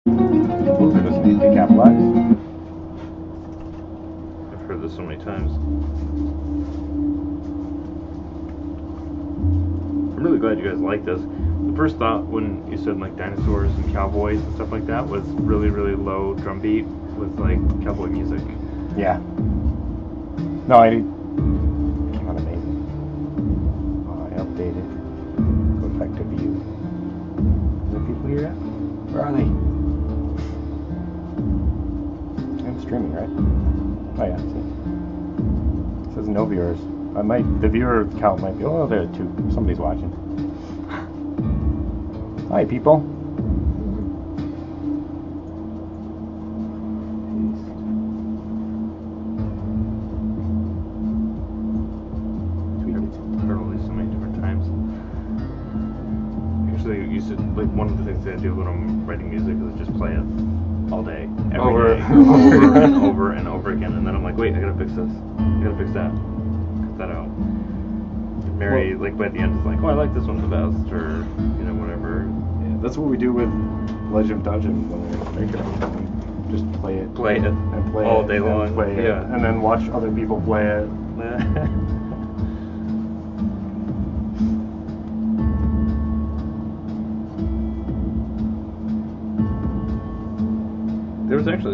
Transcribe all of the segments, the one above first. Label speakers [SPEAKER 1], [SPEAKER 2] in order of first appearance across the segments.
[SPEAKER 1] Loser doesn't need to be capitalized.
[SPEAKER 2] I've heard this so many times. I'm really glad you guys like this. The first thought when you said like dinosaurs and cowboys and stuff like that was really, really low drum beat with like cowboy music.
[SPEAKER 1] Yeah. No, I came out amazing. I updated. Go back to view. Are there people here yet? Where are they? I'm streaming, right? Oh yeah, see. It says no viewers. The viewer count might be, oh, there are two. Somebody's watching. Hi, people.
[SPEAKER 2] Like one of the things that I do when I'm writing music is just play it all day, every
[SPEAKER 1] over
[SPEAKER 2] day, over and over and over again, and then I'm like, wait, I gotta fix this, I gotta fix that, cut that out. Mary, like by the end, is like, oh, I like this one the best, or whatever.
[SPEAKER 1] Yeah, that's what we do with Legend of Dungeon when we make it. We just play it, and play
[SPEAKER 2] all
[SPEAKER 1] it,
[SPEAKER 2] day long,
[SPEAKER 1] play it, and then watch other people play it.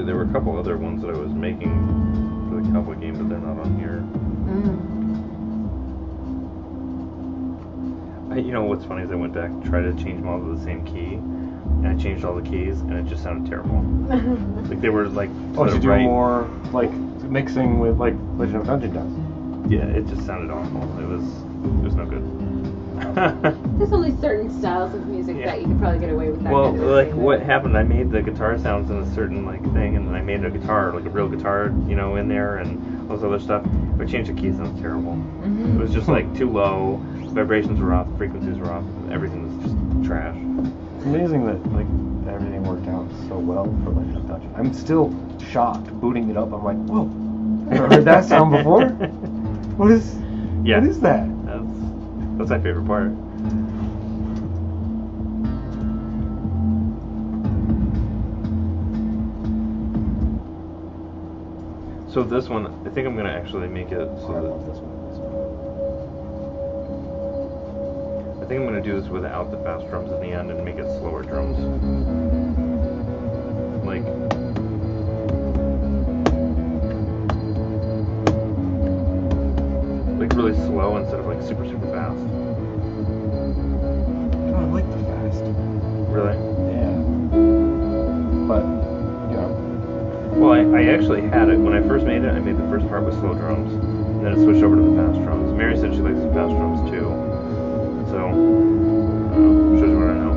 [SPEAKER 1] There were a couple other ones that I was making for the cowboy game, but they're not on here. What's funny is I went back and tried to change them all to the same key, and I changed all the keys, and it just sounded terrible. Like they were like. Oh, to do more like mixing with like Legend of Dungeon does. Yeah, it just sounded awful. It was no good.
[SPEAKER 3] There's only certain styles of music that you could probably get away with that.
[SPEAKER 2] Well,
[SPEAKER 3] kind of
[SPEAKER 2] like
[SPEAKER 3] thing,
[SPEAKER 2] what happened, I made the guitar sounds in a certain like thing, and then I made a guitar, like a real guitar, in there, and all this other stuff. But I changed the keys, and it was terrible. It was just like too low, vibrations were off, frequencies were off, everything was just trash. It's amazing that like everything worked out so well for Legend of Dungeon. I'm still shocked booting it up. I'm like, whoa, never heard that sound before. What is that? That's my favorite part. So this one, I think I'm gonna actually make it so that this one. I think I'm gonna do this without the fast drums in the end and make it slower drums. Like really slow instead of like super fast. I like the fast. Really? Yeah. But well, I actually had it when I first made it. I made the first part with slow drums, and then it switched over to the fast drums. Mary said she likes the fast drums too, so shows you what I know.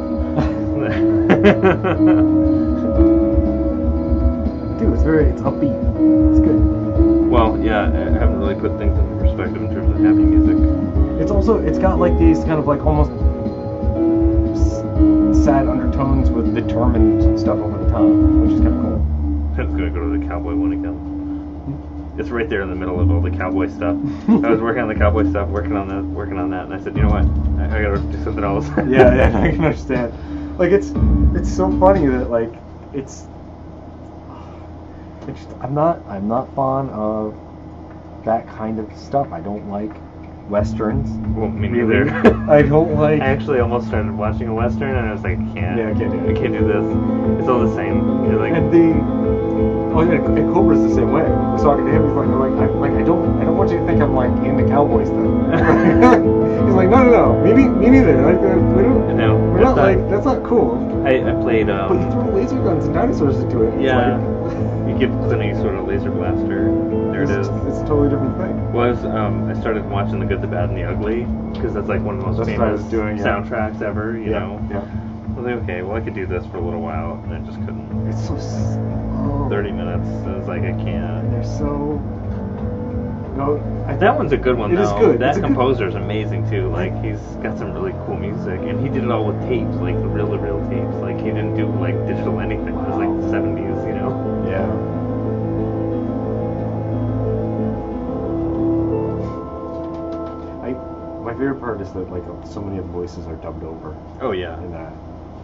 [SPEAKER 2] Dude, it's upbeat. It's good. Well, yeah, I haven't really put things into perspective in terms of happy music. It's got like these kind of like almost sad undertones with determined stuff over the top, which is kind of cool. I'm gonna go to the cowboy one again. It's right there in the middle of all the cowboy stuff. I was working on the cowboy stuff, working on that, and I said, you know what? I gotta do something else. yeah, I can understand. Like it's so funny that like I'm not fond of that kind of stuff. I don't like westerns. Well, me neither. I don't like. I actually almost started watching a western, and I was like, I can't. Yeah, I can't do it. I can't do this. It's all the same. You're like, and Cobra's the same way. I was talking to him. He's like, I don't want you to think I'm like into cowboy stuff. He's like, no, me neither. Like, we're not like that's not cool. I played. But you throw laser guns and dinosaurs into it. Yeah. You give Clint sort of laser blaster. There it is. It's a totally different thing. Well, I started watching The Good, the Bad, and the Ugly because that's like one of the most famous soundtracks ever. You know. Yeah. I was like, okay, well, I could do this for a little while, and I just couldn't. It's so slow. 30 minutes. I was like, I can't. And they're so. That one's a good one, though. It is good. That composer's amazing, too. Like, he's got some really cool music. And he did it all with tapes, like the real tapes. Like, he didn't do, like, digital anything. It was, like, the 70s, you know? Yeah. My favorite part is that, like, so many of the voices are dubbed over. Oh, yeah. In that.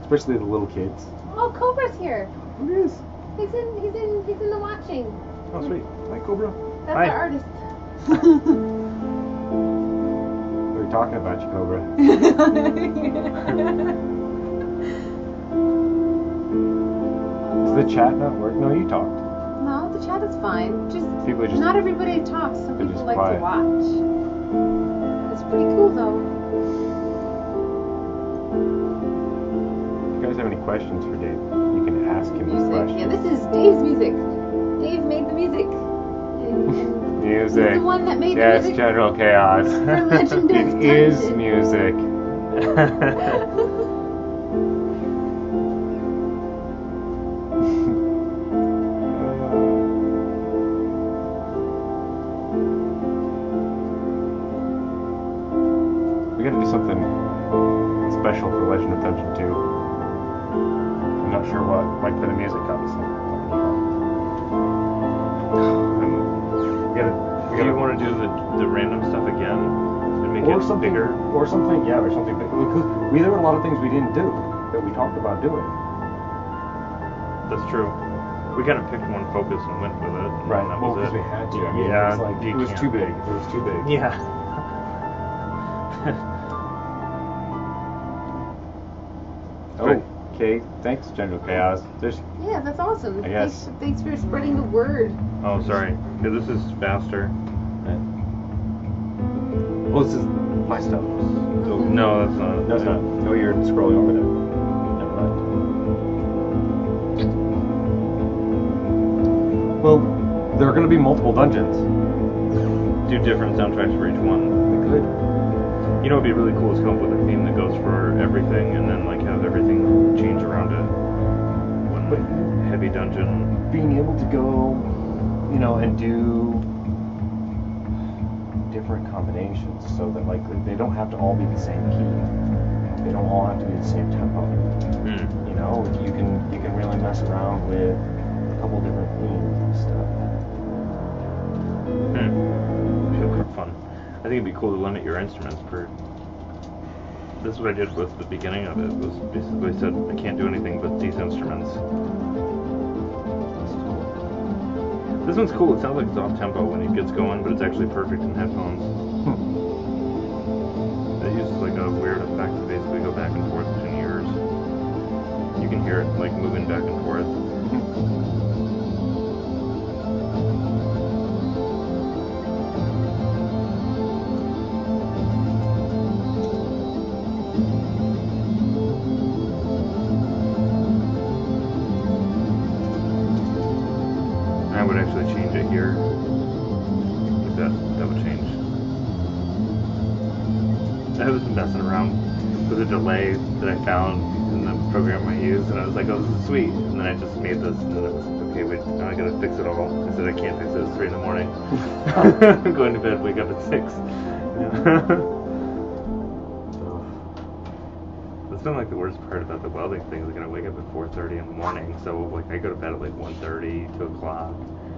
[SPEAKER 2] Especially the little kids.
[SPEAKER 3] Oh, Cobra's here.
[SPEAKER 2] Who is?
[SPEAKER 3] He's in the watching.
[SPEAKER 2] Oh, sweet. Hi, Cobra.
[SPEAKER 3] That's
[SPEAKER 1] Hi.
[SPEAKER 3] our artist.
[SPEAKER 2] We were talking about you, Cobra. Does the chat not work? No, you talked.
[SPEAKER 3] No, the chat is fine.
[SPEAKER 2] People just
[SPEAKER 3] not everybody talks. Some
[SPEAKER 2] they're
[SPEAKER 3] people
[SPEAKER 2] just
[SPEAKER 3] like
[SPEAKER 2] quiet.
[SPEAKER 3] to watch. It's pretty cool though.
[SPEAKER 2] If you guys have any questions for Dave, you can ask him
[SPEAKER 3] Music.
[SPEAKER 2] questions.
[SPEAKER 3] Yeah, this is Dave's music. Dave made the music.
[SPEAKER 2] Music.
[SPEAKER 3] He's the one that made
[SPEAKER 2] Yes,
[SPEAKER 3] the music.
[SPEAKER 2] General Chaos.
[SPEAKER 3] For Legend of
[SPEAKER 2] It is
[SPEAKER 3] Dungeon.
[SPEAKER 2] music. We gotta do something special for Legend of Dungeon 2. I'm not sure what. Might play the music, obviously.
[SPEAKER 1] Do you want to do the random stuff again and make
[SPEAKER 2] or
[SPEAKER 1] it
[SPEAKER 2] something
[SPEAKER 1] bigger?
[SPEAKER 2] or something, yeah, or something big. There were a lot of things we didn't do that we talked about doing.
[SPEAKER 1] That's true. We kind of picked one focus and went with it. And
[SPEAKER 2] Right.
[SPEAKER 1] That
[SPEAKER 2] Well,
[SPEAKER 1] was
[SPEAKER 2] because
[SPEAKER 1] it.
[SPEAKER 2] we had to. I mean,
[SPEAKER 1] Yeah,
[SPEAKER 2] it was like
[SPEAKER 1] you
[SPEAKER 2] it was
[SPEAKER 1] can't.
[SPEAKER 2] too big. It was too big.
[SPEAKER 1] Yeah.
[SPEAKER 2] Oh, okay. Thanks, General Chaos. There's
[SPEAKER 3] Yeah, that's awesome.
[SPEAKER 2] I guess.
[SPEAKER 3] Thanks for spreading the word.
[SPEAKER 1] Oh, sorry. Yeah, this is faster.
[SPEAKER 2] well, this is my stuff. So,
[SPEAKER 1] No, that's not.
[SPEAKER 2] no, it's not. No, you're scrolling over there. Never mind. Well, there are going to be multiple dungeons.
[SPEAKER 1] Do different soundtracks for each one.
[SPEAKER 2] We could.
[SPEAKER 1] You know, it'd be really cool is come up with a theme that goes for everything, and then like have everything change around it. One like heavy dungeon.
[SPEAKER 2] Being able to go, and do different combinations so that like they don't have to all be the same key. They don't all have to be the same tempo.
[SPEAKER 1] Hmm.
[SPEAKER 2] You can really mess around with a couple different themes and stuff.
[SPEAKER 1] Feel kind of fun. I think it'd be cool to limit your instruments per. This is what I did with the beginning of it. Was basically said I can't do anything but these instruments. This one's cool. It sounds like it's off tempo when it gets going, but it's actually perfect in headphones. It uses like a weird effect to basically go back and forth between ears. You can hear it like moving back and forth. I would actually change it here. Like that would change. I was messing around with a delay that I found in the program I used, and I was like, oh, this is sweet. And then I just made this, and then it was, okay, wait, now I gotta fix it all. I said, I can't fix it, it's 3 in the morning. Going to bed, wake up at 6. That's been like the worst part about the welding thing, is I gotta wake up at 4:30 in the morning, so like I go to bed at like 1:30, 2 o'clock.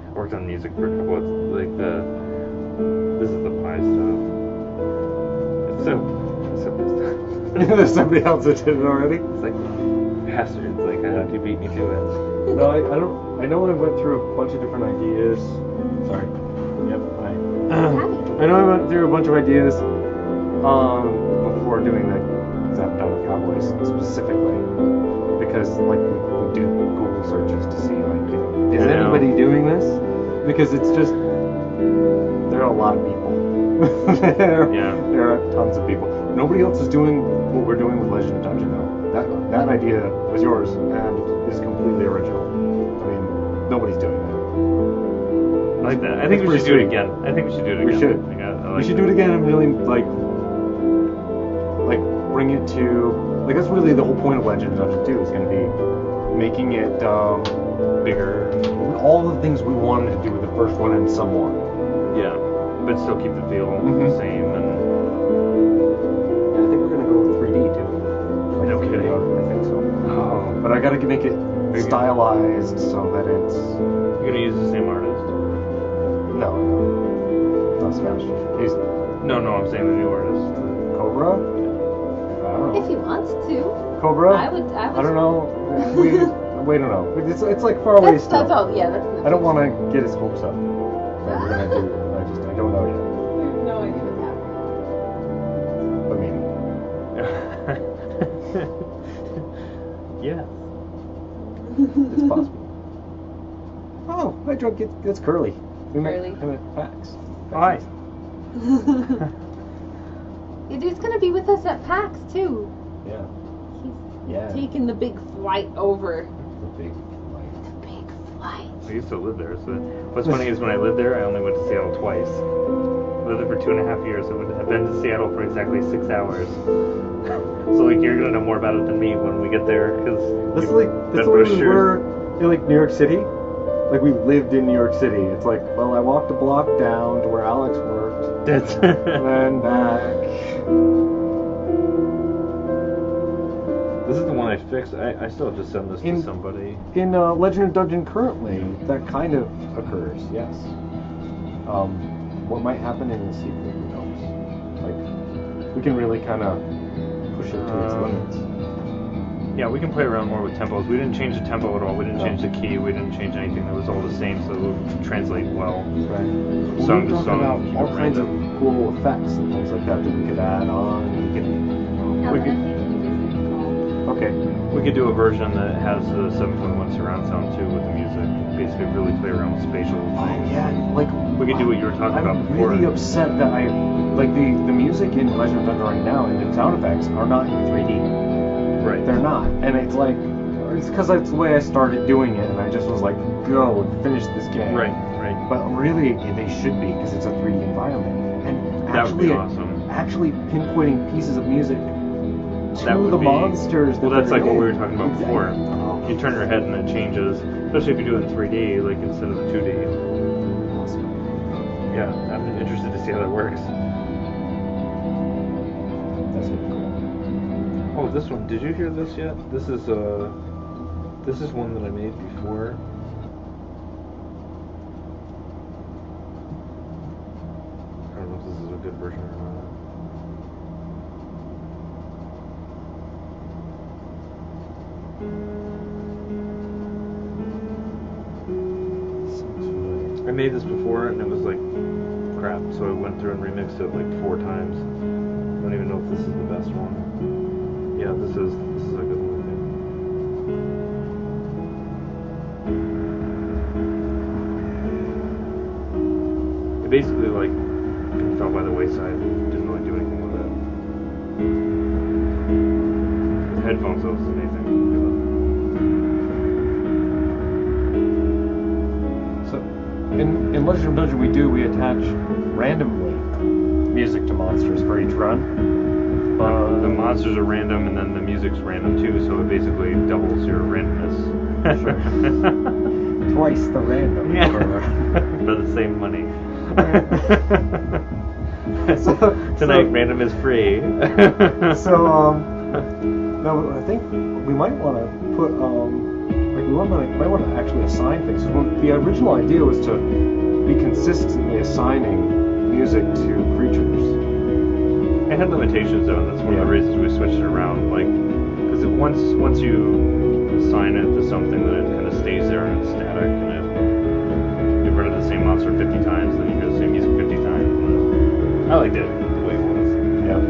[SPEAKER 1] I worked on music for a couple of, like this is the pie stuff. It's so pissed off.
[SPEAKER 2] There's somebody else that did it already.
[SPEAKER 1] It's like, bastards, like how did you beat me to it?
[SPEAKER 2] No, I know I went through a bunch of different ideas. Sorry. Yep. I know I went through a bunch of ideas before doing the Zapdown Cowboys specifically, because like we do Google searches to see like is anybody doing this? Because it's just there are a lot of people. there are tons of people. Nobody else is doing what we're doing with Legend of Dungeon though. That idea was yours and is completely original. I mean, nobody's doing that.
[SPEAKER 1] I like that. I think we should do it again. I think we should do it again.
[SPEAKER 2] We should.
[SPEAKER 1] Like, I like
[SPEAKER 2] we should
[SPEAKER 1] that.
[SPEAKER 2] do it again and really like bring it to like that's really the whole point of Legend of Dungeon 2 is going to be making it bigger. All the things we wanted to do with the first one and some more.
[SPEAKER 1] Yeah, but still keep the feel the same and.
[SPEAKER 2] I think we're gonna go with 3D too.
[SPEAKER 1] No kidding.
[SPEAKER 2] I think so. Oh, but I gotta make it stylized so that it's.
[SPEAKER 1] You're gonna use the same artist?
[SPEAKER 2] No, not Sebastian. He's
[SPEAKER 1] No, I'm saying the new artist.
[SPEAKER 2] Cobra. I don't know.
[SPEAKER 3] If he wants to.
[SPEAKER 2] Cobra?
[SPEAKER 3] I would.
[SPEAKER 2] I don't know. We don't know. It's like far away still.
[SPEAKER 3] That's all. Yeah, that's.
[SPEAKER 2] I don't want to get his hopes up. What we're gonna do? I don't know yet.
[SPEAKER 3] No idea what's
[SPEAKER 2] I mean,
[SPEAKER 1] yeah.
[SPEAKER 2] It's possible. Oh, my drug gets Curly. We met
[SPEAKER 3] Curly.
[SPEAKER 2] him at PAX.
[SPEAKER 1] Hi.
[SPEAKER 3] He's gonna be with us at PAX too.
[SPEAKER 2] Yeah.
[SPEAKER 3] He's taking the big flight over.
[SPEAKER 2] The big
[SPEAKER 3] Flight.
[SPEAKER 1] I used to live there. So what's funny is when I lived there, I only went to Seattle twice. I lived there for 2.5 years. I've been to Seattle for exactly 6 hours. So like you're gonna know more about it than me when we get there, because
[SPEAKER 2] this is like we were in like New York City. Like we lived in New York City. It's like, well, I walked a block down to where Alex worked,
[SPEAKER 1] That's
[SPEAKER 2] and then back.
[SPEAKER 1] This is the one I fixed. I still have to send this to somebody.
[SPEAKER 2] In Legend of Dungeon currently, that kind of occurs, yes. What might happen in the sequel, who knows? Like, we can really kind of push it to its limits.
[SPEAKER 1] Yeah, we can play around more with tempos. We didn't change the tempo at all. We didn't change the key. We didn't change anything. It was all the same, so it would translate well.
[SPEAKER 2] Right.
[SPEAKER 1] Song to song.
[SPEAKER 2] About all kinds of cool effects and things like that we could add on. Okay.
[SPEAKER 1] We could do a version that has the 7.1 surround sound too with the music. Basically, really play around with spatial things.
[SPEAKER 2] Oh yeah, like
[SPEAKER 1] we could do what you were talking about before.
[SPEAKER 2] I'm really upset that the music in Legend of Thunder right now and the sound effects are not in 3D.
[SPEAKER 1] Right.
[SPEAKER 2] They're not, and it's like it's because that's the way I started doing it, and I just was like, go finish this game.
[SPEAKER 1] Right.
[SPEAKER 2] But really, they should be because it's a 3D environment, and
[SPEAKER 1] that would be awesome.
[SPEAKER 2] Actually pinpointing pieces of music.
[SPEAKER 1] That would
[SPEAKER 2] the
[SPEAKER 1] be,
[SPEAKER 2] monsters.
[SPEAKER 1] Well, that's like what we were talking about before.
[SPEAKER 2] Oh.
[SPEAKER 1] You turn your head and it changes, especially if you do it in 3D, like instead of the 2D.
[SPEAKER 2] Awesome.
[SPEAKER 1] Yeah, I'm interested to see how that works.
[SPEAKER 2] That's really cool.
[SPEAKER 1] Oh, this one. Did you hear this yet? This is one that I made before. I don't know if this is a good version or not. I made this before and it was like crap, so I went through and remixed it like 4 times. I don't even know if this is the best one. Yeah, this is a good one, I think. It basically like fell by the wayside. Didn't really do anything with it. The headphones though was amazing.
[SPEAKER 2] In Legend of Dungeon, we attach randomly music to monsters for each run.
[SPEAKER 1] The monsters are random, and then the music's random too, so it basically doubles your randomness.
[SPEAKER 2] Sure. Twice the random.
[SPEAKER 1] Yeah. For the same money. Tonight, random is free.
[SPEAKER 2] No, I think we might want to put we might want to actually assign things. The original idea was to be consistently assigning music to creatures.
[SPEAKER 1] It had limitations though, and that's one of the reasons we switched it around. Like, because once you assign it to something, then it kind of stays there and it's static, and if you get rid of the same monster 50 times, then you hear the same music 50 times. I liked it the way it was.
[SPEAKER 2] Yeah.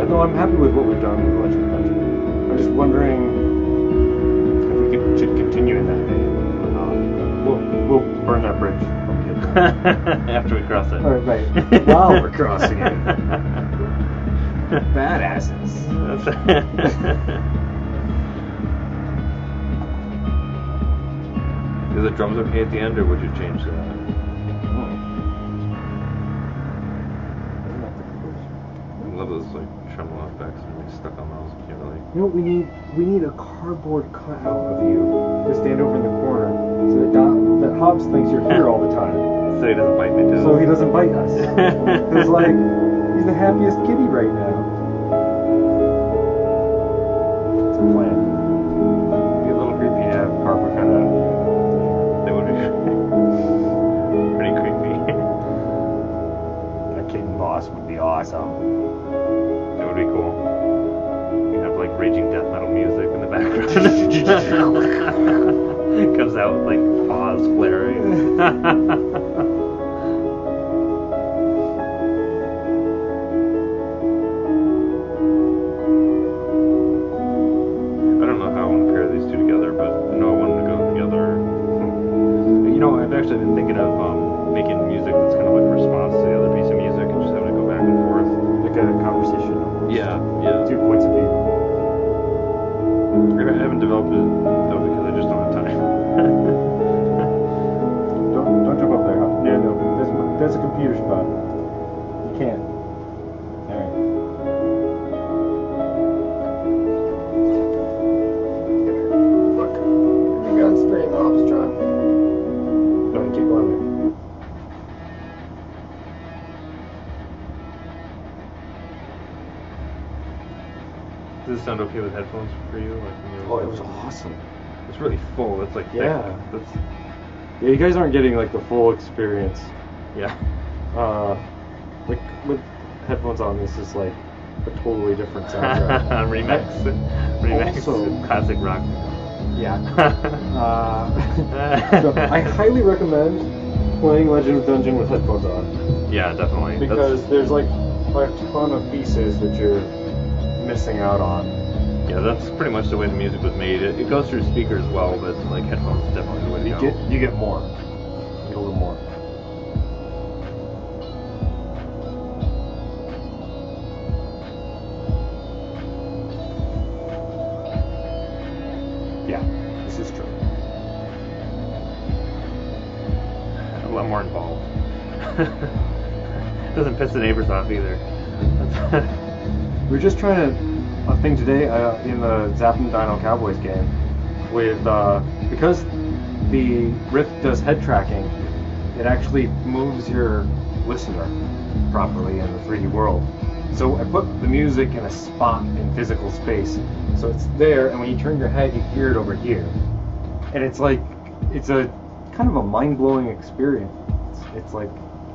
[SPEAKER 2] No, I'm happy with what we've done with Legend of Dungeon. I'm just wondering if we should continue in that vein. We'll burn that bridge.
[SPEAKER 1] After we cross it.
[SPEAKER 2] Right. While we're crossing it. Badasses.
[SPEAKER 1] Is the drums okay at the end, or would you change that? I love those like tremolo effects when you're stuck on those. You can't really.
[SPEAKER 2] You know what we need? We need a cardboard cutout of you to stand over in the corner so that Hobbs thinks you're here all the time.
[SPEAKER 1] So he doesn't bite me too.
[SPEAKER 2] So he doesn't bite us. It's like he's the happiest kitty right now. It's a plan. It'd be a little creepy to have cardboard cutout.
[SPEAKER 1] That would be pretty creepy.
[SPEAKER 2] A kitten boss would be awesome.
[SPEAKER 1] That would be cool. Comes out with like paws flaring. I've actually been thinking of making music that's kind of like a response to the other piece of music and just having to go back and forth.
[SPEAKER 2] Like a conversation.
[SPEAKER 1] Yeah, yeah.
[SPEAKER 2] 2 points of view.
[SPEAKER 1] I haven't developed it though because I just don't have time.
[SPEAKER 2] don't jump up there. Yeah, no. There's a computer spot. You can't. Alright.
[SPEAKER 4] Look. You got spraying off, John.
[SPEAKER 2] Keep going there.
[SPEAKER 1] Does it sound okay with headphones for you? Like
[SPEAKER 2] Oh, it was awesome.
[SPEAKER 1] It's really full. It's like
[SPEAKER 2] yeah.
[SPEAKER 1] Thick.
[SPEAKER 2] Yeah, you guys aren't getting like the full experience.
[SPEAKER 1] Yeah.
[SPEAKER 2] Like with headphones on, this is like a totally different soundtrack.
[SPEAKER 1] Remix
[SPEAKER 2] Also,
[SPEAKER 1] classic rock.
[SPEAKER 2] Yeah. So I highly recommend playing Legend of Dungeon with headphones on.
[SPEAKER 1] Yeah, definitely.
[SPEAKER 2] Because there's like a ton of pieces that you're missing out on.
[SPEAKER 1] Yeah, that's pretty much the way the music was made. It goes through speakers well, but like headphones is definitely the way to go.
[SPEAKER 2] You get more. You get a little more. Yeah, this is true.
[SPEAKER 1] A lot more involved. Doesn't piss the neighbors off either.
[SPEAKER 2] We were just trying a thing today in the Zappin' Dino Cowboys game with because the Rift does head tracking, it actually moves your listener properly in the 3D world. So I put the music in a spot in physical space, so it's there, and when you turn your head, you hear it over here, and it's like it's a kind of a mind-blowing experience. It's like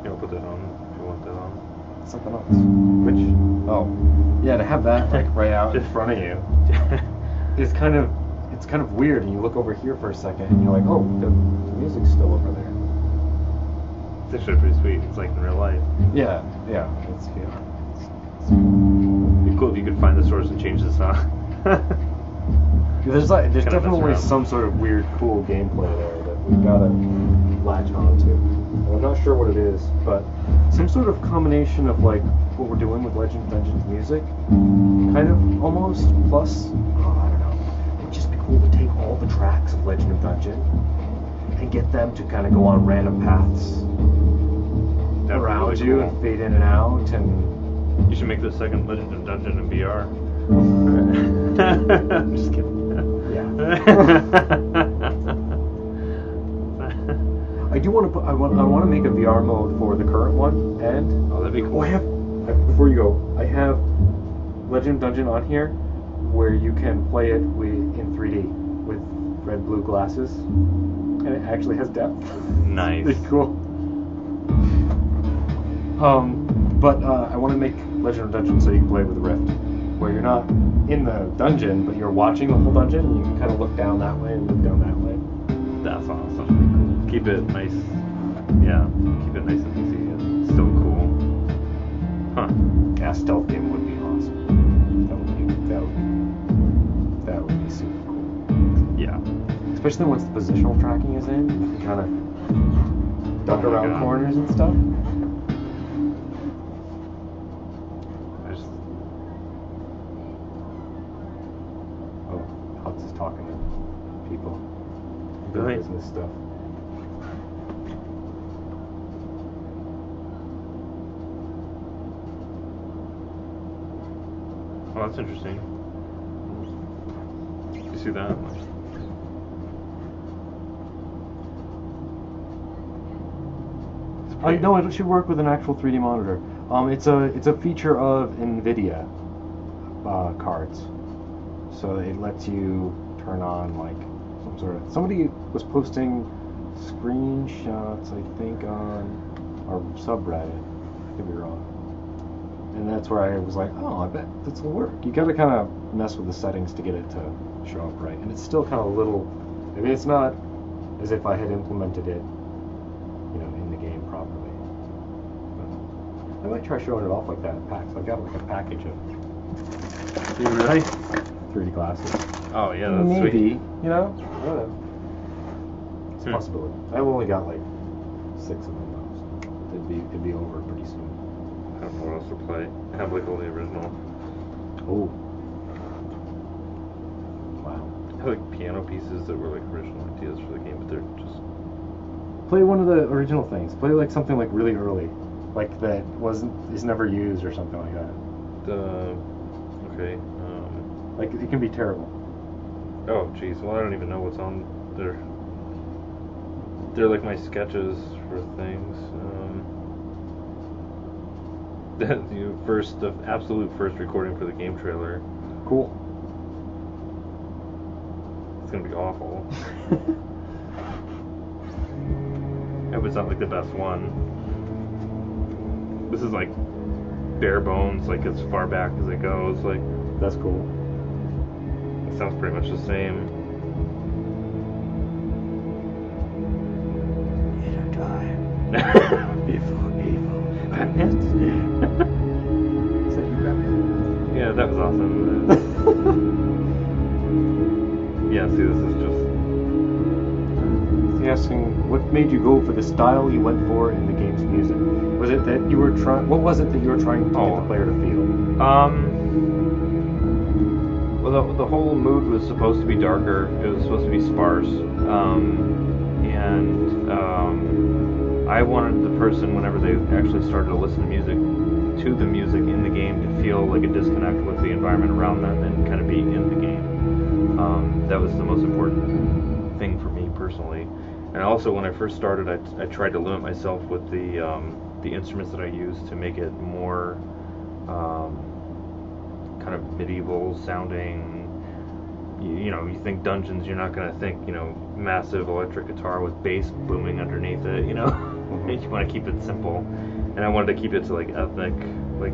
[SPEAKER 1] I'll put that on if you want that on.
[SPEAKER 2] Something else. Which? Oh, yeah. To have that like right out in front of you is kind of weird. And you look over here for a second, and you're like, oh, the music's still over there.
[SPEAKER 1] It's actually pretty sweet. It's like in real life.
[SPEAKER 2] Yeah. It's
[SPEAKER 1] It'd be cool if you could find the source and change the song.
[SPEAKER 2] There's definitely some sort of weird, cool gameplay there that we've got to latch onto. I'm not sure what it is, but some sort of combination of like what we're doing with Legend of Dungeon's music, kind of almost, plus, I don't know, it would just be cool to take all the tracks of Legend of Dungeon and get them to kind of go on random paths around
[SPEAKER 1] really
[SPEAKER 2] you
[SPEAKER 1] cool.
[SPEAKER 2] and fade in and out, and
[SPEAKER 1] you should make the second Legend of Dungeon in VR. I'm just kidding.
[SPEAKER 2] Yeah. I do want to I want to make a VR mode for the current one, and
[SPEAKER 1] that'd be cool.
[SPEAKER 2] Before you go, I have Legend of Dungeon on here, where you can play it in 3D with red-blue glasses, and it actually has depth.
[SPEAKER 1] Nice.
[SPEAKER 2] It's cool. But I want to make Legend of Dungeon so you can play with the Rift, where you're not in the dungeon, but you're watching the whole dungeon, and you can kind of look down that way and look down that way.
[SPEAKER 1] That's awesome. Keep it nice. Yeah, keep it nice and easy and still cool. Huh.
[SPEAKER 2] Yeah, stealth game would be awesome. That would be super cool.
[SPEAKER 1] Yeah.
[SPEAKER 2] Especially once the positional tracking is in, you can kind of duck around corners and stuff. Hux is talking to people.
[SPEAKER 1] Really?
[SPEAKER 2] Business stuff.
[SPEAKER 1] Oh, that's interesting. You see that?
[SPEAKER 2] No, it should work with an actual 3D monitor. It's a feature of NVIDIA cards. So it lets you turn on like some sort of. Somebody was posting screenshots, I think, on our subreddit. I could be wrong. And that's where I was like, oh, I bet this will work. You gotta kind of mess with the settings to get it to show up right. And it's still kind of a little. I mean, it's not as if I had implemented it, in the game properly. But I might try showing it off like that in packs. I got like a package of.
[SPEAKER 1] Do you really?
[SPEAKER 2] 3D glasses.
[SPEAKER 1] Oh yeah, that's
[SPEAKER 2] maybe.
[SPEAKER 1] sweet.
[SPEAKER 2] I don't know. It's a possibility. I've only got like 6 of them now, so it'd be over pretty soon.
[SPEAKER 1] I don't know what else to play. I have like all the original.
[SPEAKER 2] Oh. Wow.
[SPEAKER 1] I have like piano pieces that were like original ideas for the game, but they're just.
[SPEAKER 2] Play one of the original things. Play like something like really early, like that is never used or something like that.
[SPEAKER 1] Okay.
[SPEAKER 2] Like it can be terrible.
[SPEAKER 1] Oh jeez. Well, I don't even know what's on there. They're like my sketches for things. The absolute first recording for the game trailer.
[SPEAKER 2] Cool.
[SPEAKER 1] It's gonna be awful. I hope it's not like the best one. This is like bare bones, like as far back as it goes. Like
[SPEAKER 2] that's cool.
[SPEAKER 1] It sounds pretty much the same.
[SPEAKER 2] Before evil.
[SPEAKER 1] Yeah, that was awesome. Yeah, see, this is just.
[SPEAKER 2] He's asking, what made you go for the style you went for in the game's music? Was it that you were trying? What was it that you were trying to get the player to feel?
[SPEAKER 1] Well, the whole mood was supposed to be darker. It was supposed to be sparse, I wanted the person, whenever they actually started to listen to the music in the game, to feel like a disconnect with the environment around them and kind of be in the game. That was the most important thing for me personally. And also, when I first started, I tried to limit myself with the instruments that I used to make it more kind of medieval sounding. You think dungeons, you're not going to think, massive electric guitar with bass booming underneath it, You want to keep it simple. And I wanted to keep it to, like, ethnic, like,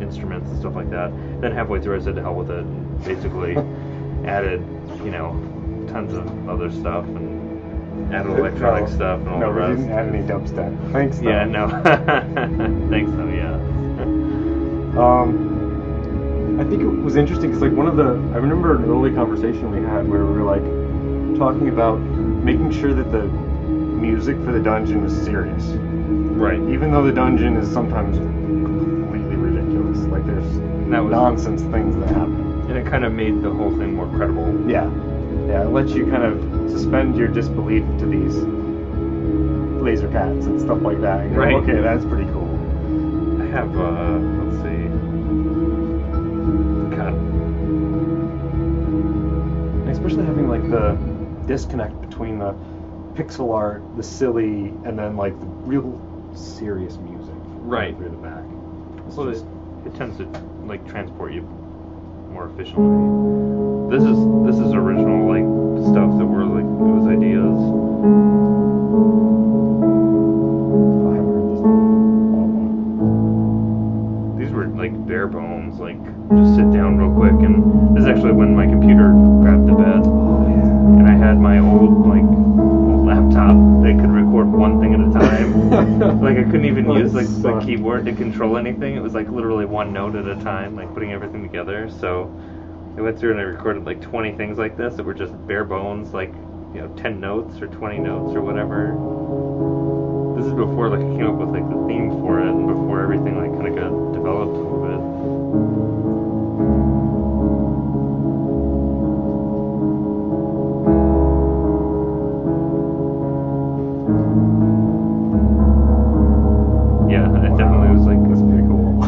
[SPEAKER 1] instruments and stuff like that. Then halfway through I said to hell with it and basically added, tons of other stuff and added electronic stuff and all the rest.
[SPEAKER 2] No, we didn't add any dubstep. Thanks, though.
[SPEAKER 1] Yeah, no. Thanks, though, yeah.
[SPEAKER 2] I think it was interesting because, like, I remember an early conversation we had where we were, like, talking about making sure that the music for the dungeon was serious.
[SPEAKER 1] Right.
[SPEAKER 2] Even though the dungeon is sometimes completely ridiculous. Like, there's nonsense things that happen.
[SPEAKER 1] And it kind of made the whole thing more credible.
[SPEAKER 2] Yeah. Yeah, it lets you kind of suspend your disbelief to these laser cats and stuff like that. And
[SPEAKER 1] right.
[SPEAKER 2] Okay, that's pretty cool.
[SPEAKER 1] I have, let's see. God.
[SPEAKER 2] Especially having, like, the disconnect between the pixel art, the silly, and then, like, the real serious music.
[SPEAKER 1] Right.
[SPEAKER 2] Through the back.
[SPEAKER 1] Well, it tends to, like, transport you more efficiently. This is original, like, stuff that were, like, it was ideas.
[SPEAKER 2] I haven't heard this one.
[SPEAKER 1] These were, like, bare bones, like, just sit down real quick, and this is actually when my computer grabbed the bed.
[SPEAKER 2] Oh, yeah.
[SPEAKER 1] And I had my old laptop that could record one thing at a time. Like, I couldn't even use, like, the keyboard to control anything. It was, like, literally one note at a time, like, putting everything together. So I went through and I recorded, like, 20 things like this that were just bare bones, like, 10 notes or 20 notes or whatever. This is before, like, I came up with, like, the theme for it and before everything, like, kind of got developed a little bit.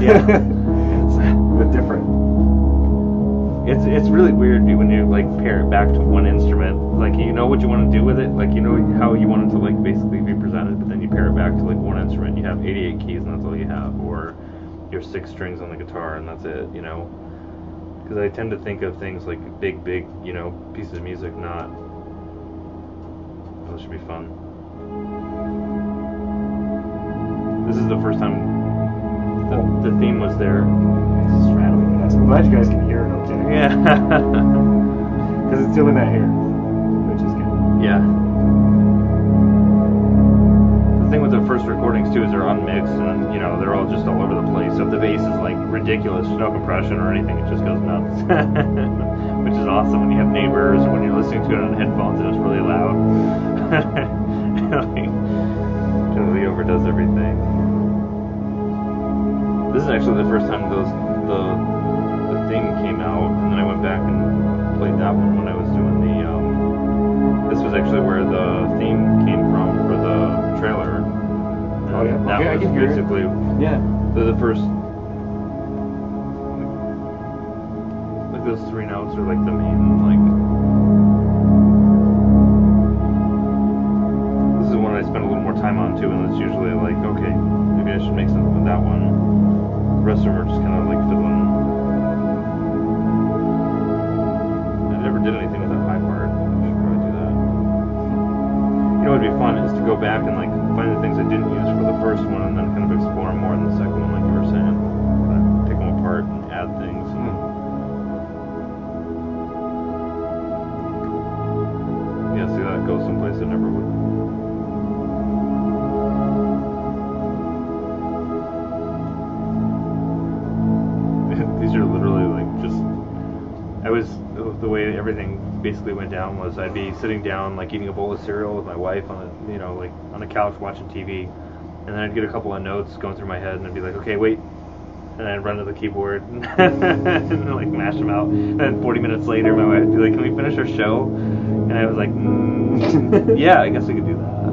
[SPEAKER 1] Yeah,
[SPEAKER 2] it's the different.
[SPEAKER 1] It's really weird when you like pair it back to one instrument. Like you know what you want to do with it, like you know how you want it to like basically be presented, but then you pair it back to like one instrument. You have 88 keys and that's all you have, or your 6 strings on the guitar and that's it. Because I tend to think of things like big pieces of music, not. Oh, this should be fun. This is the first time. The theme was there.
[SPEAKER 2] It's just rattling. I'm glad you guys can hear it, okay?
[SPEAKER 1] Yeah.
[SPEAKER 2] Because it's doing that here, which is good.
[SPEAKER 1] Yeah. The thing with the first recordings too is they're unmixed and they're all just all over the place. So if the bass is like ridiculous, no compression or anything, it just goes nuts. Which is awesome when you have neighbors or when you're listening to it on headphones and it's really loud. Like, totally overdoes everything. This is actually the first time the theme came out, and then I went back and played that one when I was doing the. This was actually where the theme came from for the trailer.
[SPEAKER 2] Oh yeah,
[SPEAKER 1] that
[SPEAKER 2] okay,
[SPEAKER 1] was
[SPEAKER 2] I can hear
[SPEAKER 1] basically
[SPEAKER 2] it. Yeah.
[SPEAKER 1] the first. Like those three notes are like the main like. This is one I spend a little more time on too, and it's usually like, okay, maybe I should make something with that one. The rest of them are just kind of like fiddling. I never did anything with that high part. I should probably do that. What would be fun is to go back and like find the things I didn't use for the first one, and then kind of explore them more in the second one, like you were saying. Kind of take them apart and add things. Yeah, see that goes someplace it never would. These are literally like just. The way everything basically went down was I'd be sitting down like eating a bowl of cereal with my wife on a couch watching TV, and then I'd get a couple of notes going through my head, and I'd be like, okay, wait, and I'd run to the keyboard and like mash them out. And then 40 minutes later, my wife would be like, can we finish our show? And I was like, yeah, I guess we could do that.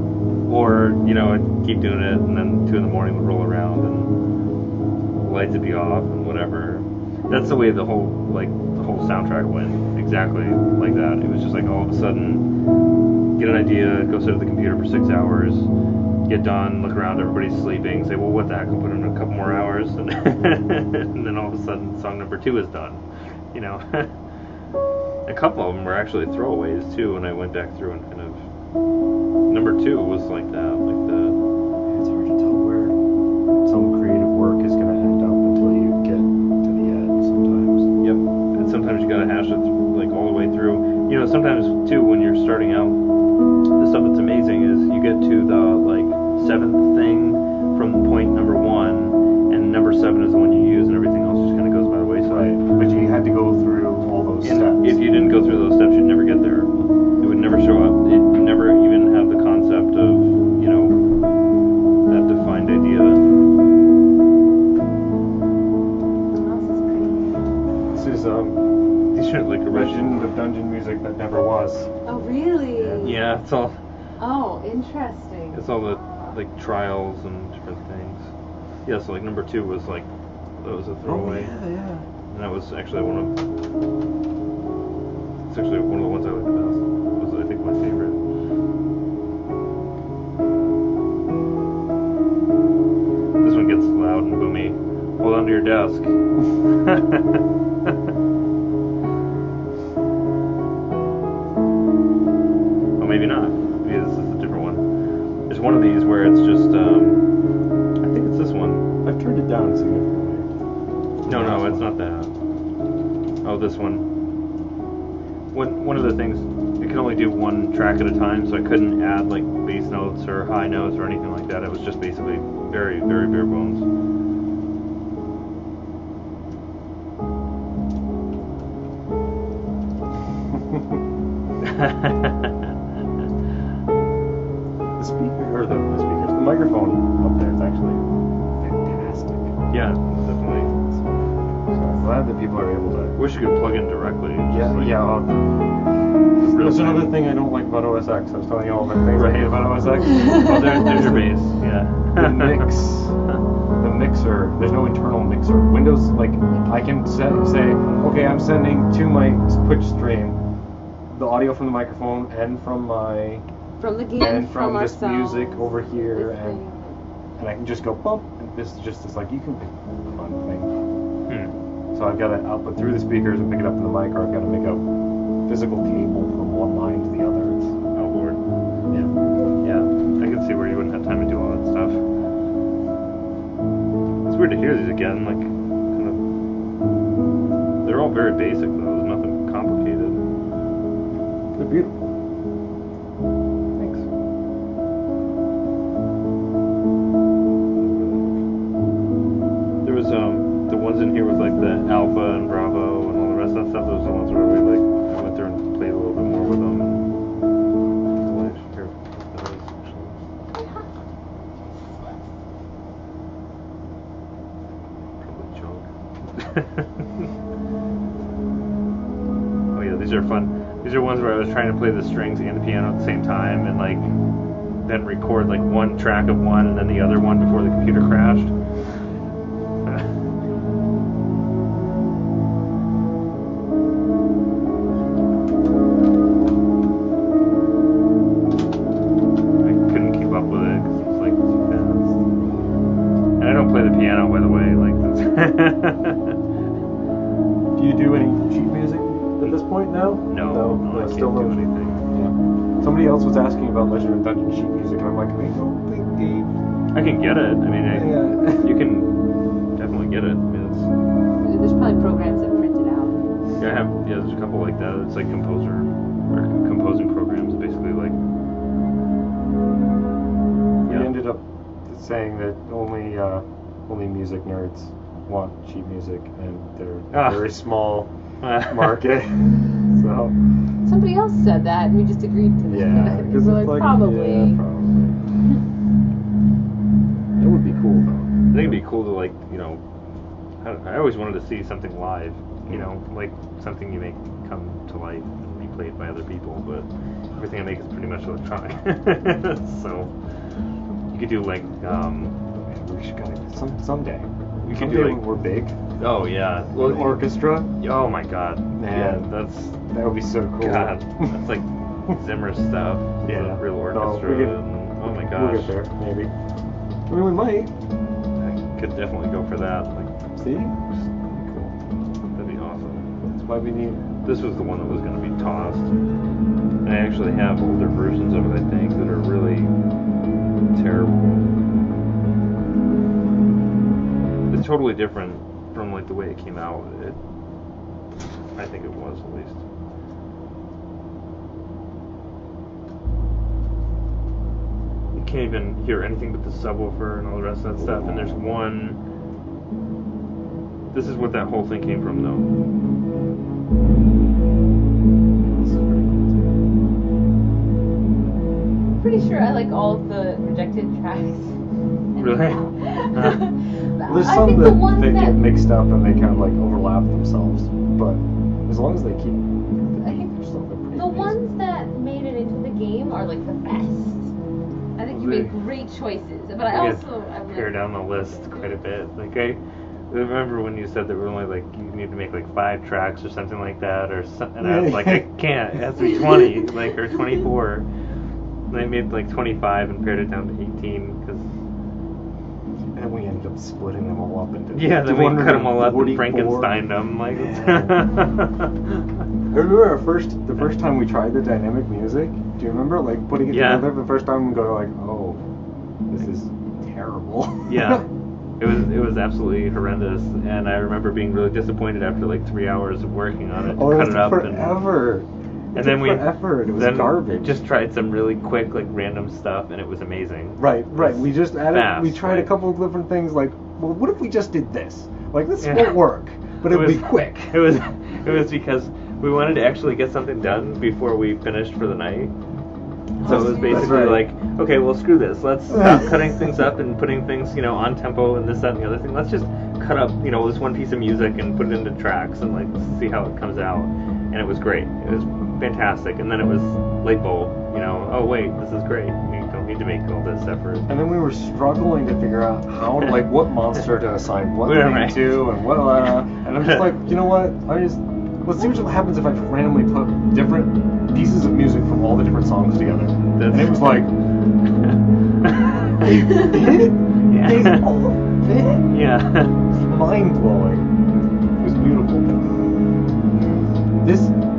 [SPEAKER 1] Or I'd keep doing it, and then 2 in the morning would roll around and the lights would be off and whatever. That's the way the whole soundtrack went, exactly like that. It was just like all of a sudden, get an idea, go sit at the computer for 6 hours, get done, look around, everybody's sleeping, say, well, what the heck, I'll put in a couple more hours, and then all of a sudden, song number 2 is done. A couple of them were actually throwaways too, when I went back through and kind of. Number 2 was like that, like the.
[SPEAKER 2] It's hard to tell where some creative work is going to end up until you get to the end sometimes.
[SPEAKER 1] Yep. Sometimes you gotta hash it like all the way through. Sometimes too when you're starting out, the stuff that's amazing is you get to the like 7th thing from point number 1, and number 7 is the one you use, and everything else just kind of goes by the wayside.
[SPEAKER 2] But you had to go through all those steps.
[SPEAKER 1] If you didn't go through those steps, you'd never get there. It would never show up. It never even have the concept of that defined idea.
[SPEAKER 2] This is
[SPEAKER 1] These are like a
[SPEAKER 2] legend of dungeon music that never was.
[SPEAKER 3] Oh, really?
[SPEAKER 1] Yeah, it's all.
[SPEAKER 3] Oh, interesting.
[SPEAKER 1] It's all the like trials and different things. Yeah, so like number 2 was like that was a throwaway.
[SPEAKER 2] Oh, yeah.
[SPEAKER 1] And that was actually one of. It's actually one of the ones I like the best. It was I think my favorite. This one gets loud and boomy. Hold on to your desk. Maybe not. Maybe this is a different one. There's one of these where it's just, I think it's this one.
[SPEAKER 2] I've turned it down significantly.
[SPEAKER 1] No, it's not that. Oh, this one. One of the things, you can only do one track at a time, so I couldn't add like bass notes or high notes or anything like that. It was just basically very, very bare bones.
[SPEAKER 2] The microphone up there is actually fantastic.
[SPEAKER 1] Yeah, definitely.
[SPEAKER 2] So I'm glad that people are able to.
[SPEAKER 1] Wish you could plug in directly.
[SPEAKER 2] Yeah. That's another thing I don't like about OS X. I was telling you all the things I hate about OS X.
[SPEAKER 1] Oh, there's your bass. Yeah.
[SPEAKER 2] The mixer. There's no internal mixer. Windows, like, I can say, okay, I'm sending to my Twitch stream the audio from the microphone and from my.
[SPEAKER 3] From the game,
[SPEAKER 2] and from this
[SPEAKER 3] ourselves,
[SPEAKER 2] music over here, and I can just go bump. And this is just like you can pick the fun thing. So I've got to output through the speakers and pick it up in the mic, or I've got to make a physical cable from one line to the other.
[SPEAKER 1] Oh Lord.
[SPEAKER 2] Yeah.
[SPEAKER 1] Yeah. I can see where you wouldn't have time to do all that stuff. It's weird to hear these again. Like, kind of. They're all very basic though. There's nothing complicated. ones where I was trying to play the strings and the piano at the same time, and like then record like one track of one and then the other one before the computer crashed. I couldn't keep up with it because it was like too fast. And I don't play the piano, by the way. Like,
[SPEAKER 5] do you do any sheet music at this point now?
[SPEAKER 1] No, I can't
[SPEAKER 5] still
[SPEAKER 1] do
[SPEAKER 5] no.
[SPEAKER 1] anything.
[SPEAKER 5] Yeah. Somebody else was asking about Legend of Dungeon sheet music, and I'm like, I don't think Dave.
[SPEAKER 1] I can get it. I mean,
[SPEAKER 5] Yeah.
[SPEAKER 1] you can definitely get it. I mean,
[SPEAKER 3] There's probably programs that print it out.
[SPEAKER 1] there's a couple like that. It's like composing programs, basically like.
[SPEAKER 5] We ended up saying that only music nerds want sheet music, and they're a very small market. So.
[SPEAKER 3] Somebody else said that, and we just agreed to that.
[SPEAKER 5] Yeah, because
[SPEAKER 3] we're
[SPEAKER 5] it's like
[SPEAKER 3] probably.
[SPEAKER 5] Yeah, probably. It would be cool though.
[SPEAKER 1] I think it'd be cool to like, I always wanted to see something live, like something you make come to life and be played by other people, but everything I make is pretty much electronic. So you could do like,
[SPEAKER 5] We should go someday.
[SPEAKER 1] We could
[SPEAKER 5] Someday
[SPEAKER 1] do
[SPEAKER 5] when
[SPEAKER 1] like,
[SPEAKER 5] we're big.
[SPEAKER 1] oh yeah,
[SPEAKER 5] Well, orchestra.
[SPEAKER 1] oh my god,
[SPEAKER 5] Man,
[SPEAKER 1] yeah,
[SPEAKER 5] that would be so cool.
[SPEAKER 1] God, that's like Zimmer stuff.
[SPEAKER 5] Yeah.
[SPEAKER 1] The real
[SPEAKER 5] No,
[SPEAKER 1] orchestra.
[SPEAKER 5] we could-
[SPEAKER 1] and, oh my
[SPEAKER 5] We'll
[SPEAKER 1] gosh.
[SPEAKER 5] get there, maybe. I mean, we might.
[SPEAKER 1] I could definitely go for that. Like,
[SPEAKER 5] See?
[SPEAKER 1] cool. That'd be awesome.
[SPEAKER 5] That's why we need.
[SPEAKER 1] This was the one that was going to be tossed. And I actually have older versions of it, I think, that are really terrible. It's totally different from like the way it came out. I think it was, at least. You can't even hear anything but the subwoofer and all the rest of that stuff. And there's one. This is what that whole thing came from, though. This is pretty cool.
[SPEAKER 3] Pretty sure I like all of the rejected tracks.
[SPEAKER 1] Really?
[SPEAKER 5] Well, there's
[SPEAKER 3] I
[SPEAKER 5] some
[SPEAKER 3] think
[SPEAKER 5] that
[SPEAKER 3] the ones
[SPEAKER 5] they
[SPEAKER 3] that
[SPEAKER 5] get mixed up and they kind of like overlap themselves, but as long as they keep,
[SPEAKER 3] I think
[SPEAKER 5] they're still they're pretty
[SPEAKER 3] the
[SPEAKER 5] amazing.
[SPEAKER 3] ones that made it into the game are like the best. I think you made great choices, but I also I'm
[SPEAKER 1] pare down the list quite a bit. Like I remember when you said that we're only like you need to make like 5 tracks or something like that, or something. And I was like, I can't. It has to be 20, like or 24. And I made like 25 and pared it down to 18 because.
[SPEAKER 5] And we ended up splitting them all up into.
[SPEAKER 1] Yeah, then we cut them all up and Frankenstein them like.
[SPEAKER 5] I remember the first time we tried the dynamic music. Do you remember like putting it together the first time and go like, oh, this is terrible.
[SPEAKER 1] Yeah, it was absolutely horrendous, and I remember being really disappointed after like 3 hours of working on it to cut it up.
[SPEAKER 5] Forever.
[SPEAKER 1] And then we
[SPEAKER 5] forever. It was garbage.
[SPEAKER 1] Just tried some really quick like random stuff, and it was amazing.
[SPEAKER 5] Right. We just added.
[SPEAKER 1] Fast,
[SPEAKER 5] we tried a couple of different things. Like, well, what if we just did this? Like, this won't work, but it would be quick.
[SPEAKER 1] It was because we wanted to actually get something done before we finished for the night. So it was basically like, okay, well, screw this. Let's stop cutting things up and putting things, on tempo and this, that, and the other thing. Let's just cut up, this one piece of music and put it into tracks and like see how it comes out. And it was great. It was fantastic. And then it was light bulb, oh wait, this is great. You don't need to make all this effort.
[SPEAKER 5] And then we were struggling to figure out how, like, what monster to assign what thing to and what. And I'm just like, you know what? Let's see what happens if I randomly put different pieces of music from all the different songs together. And it was like, they all fit.
[SPEAKER 1] Yeah.
[SPEAKER 5] Mind blowing. It was beautiful.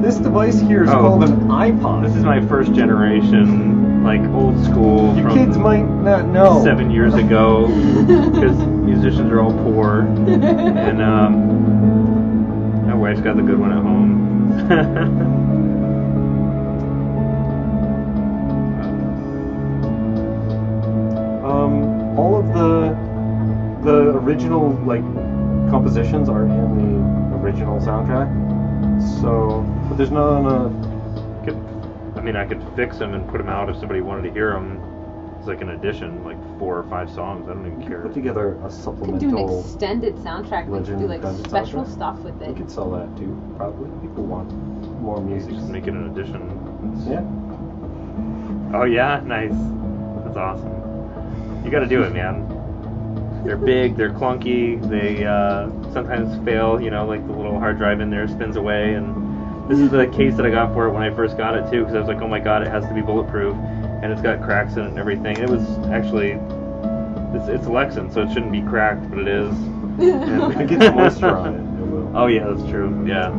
[SPEAKER 5] This device here is called an iPod.
[SPEAKER 1] This is my first generation, like old school.
[SPEAKER 5] You
[SPEAKER 1] from
[SPEAKER 5] kids might not know.
[SPEAKER 1] 7 years ago, because musicians are all poor, and my wife's got the good one at home.
[SPEAKER 5] All of the original like compositions are in the original soundtrack. So, but there's not enough.
[SPEAKER 1] I could fix them and put them out if somebody wanted to hear them. It's like an addition, like 4 or 5 songs. I don't even care.
[SPEAKER 5] Put together a
[SPEAKER 3] You
[SPEAKER 5] supplemental.
[SPEAKER 3] can do an extended soundtrack. We could do like
[SPEAKER 5] Legend
[SPEAKER 3] special
[SPEAKER 5] soundtrack.
[SPEAKER 3] stuff with
[SPEAKER 5] We
[SPEAKER 3] it.
[SPEAKER 5] could sell that too. Probably people want. more music.
[SPEAKER 1] Just make it an addition.
[SPEAKER 5] Yeah.
[SPEAKER 1] Oh yeah, nice. That's awesome. You got to do it, man. They're big, they're clunky, they sometimes fail. You know, like the little hard drive in there spins away, and this is the case that I got for it when I first got it too, because I was like, oh my god, it has to be bulletproof, and it's got cracks in it and everything. It was actually, it's Lexan, so it shouldn't be cracked, but it is.
[SPEAKER 5] If it gets moisture on it, it will.
[SPEAKER 1] Oh yeah, that's true. Yeah.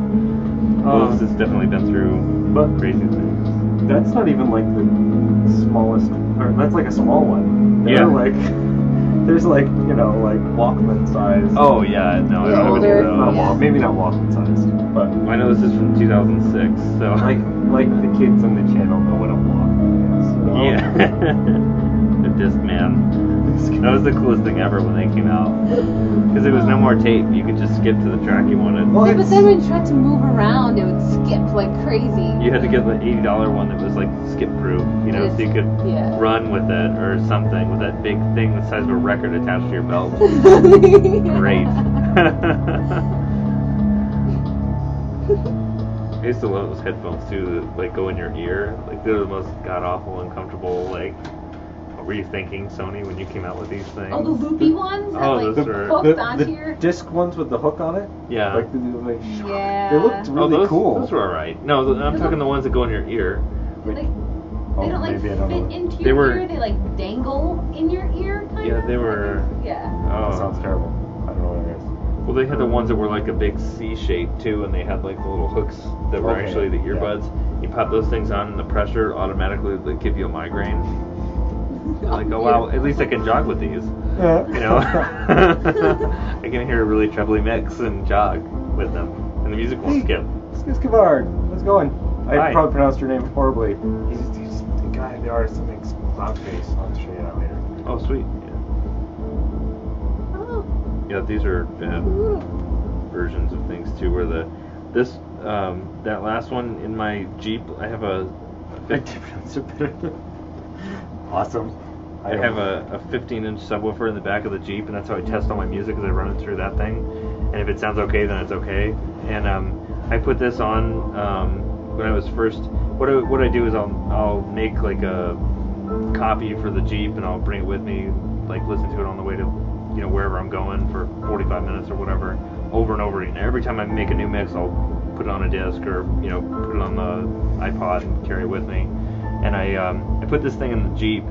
[SPEAKER 1] Well, it's definitely been through crazy things.
[SPEAKER 5] That's not even like the smallest, or that's like a small one. They're like, there's like, you know, like Walkman size.
[SPEAKER 1] Oh yeah, no, I would do those.
[SPEAKER 5] Maybe not Walkman sized, but
[SPEAKER 1] I know this is from 2006, so
[SPEAKER 5] like the kids on the channel know what a Walkman is. So.
[SPEAKER 1] Yeah, the Discman. That was the coolest thing ever when they came out, because there was no more tape. You could just skip to the track you wanted.
[SPEAKER 3] Yeah, but then when you tried to move around, it would skip like crazy.
[SPEAKER 1] You had to get the $80 one that was like skip proof, you know, so you could run with it or something with that big thing the size of a record attached to your belt. Great. I used to love those headphones too, that like go in your ear. Like they're the most god awful, uncomfortable. Like, what were you thinking, Sony, when you came out with these things?
[SPEAKER 3] Oh, the loopy ones that like hooked onto your
[SPEAKER 5] disc ones with the hook on it.
[SPEAKER 1] Yeah.
[SPEAKER 5] Like
[SPEAKER 3] yeah.
[SPEAKER 5] They looked really cool.
[SPEAKER 1] Those were alright. No, I'm talking the ones that go in your ear.
[SPEAKER 3] They don't like fit into your ear. They like dangle in your ear. Kind of.
[SPEAKER 1] They were.
[SPEAKER 3] Yeah.
[SPEAKER 1] Oh,
[SPEAKER 5] that sounds terrible. I don't know what it is.
[SPEAKER 1] Well, they had the ones that were like a big C shape too, and they had like the little hooks that were actually the earbuds. Yeah. You pop those things on, and the pressure automatically would give you a migraine. Like, oh wow, at least I can jog with these.
[SPEAKER 5] Yeah.
[SPEAKER 1] You know, I can hear a really trebly mix and jog with them, and the music won't skip.
[SPEAKER 5] Skip Skivard, how's it going? I
[SPEAKER 1] Hi.
[SPEAKER 5] probably pronounced your name horribly. He's the guy, the artist that makes Cloudface. I'll show you that later.
[SPEAKER 1] Oh, sweet. Yeah, these are versions of things too. Where that last one in my Jeep, I have
[SPEAKER 5] awesome.
[SPEAKER 1] I have a 15-inch subwoofer in the back of the Jeep, and that's how I test all my music, because I run it through that thing. And if it sounds okay, then it's okay. And I put this on when I was first. What I do is I'll make like a copy for the Jeep, and I'll bring it with me, like listen to it on the way to wherever I'm going for 45 minutes or whatever, over and over again. Every time I make a new mix, I'll put it on a disc or put it on the iPod and carry it with me. And I put this thing in the Jeep,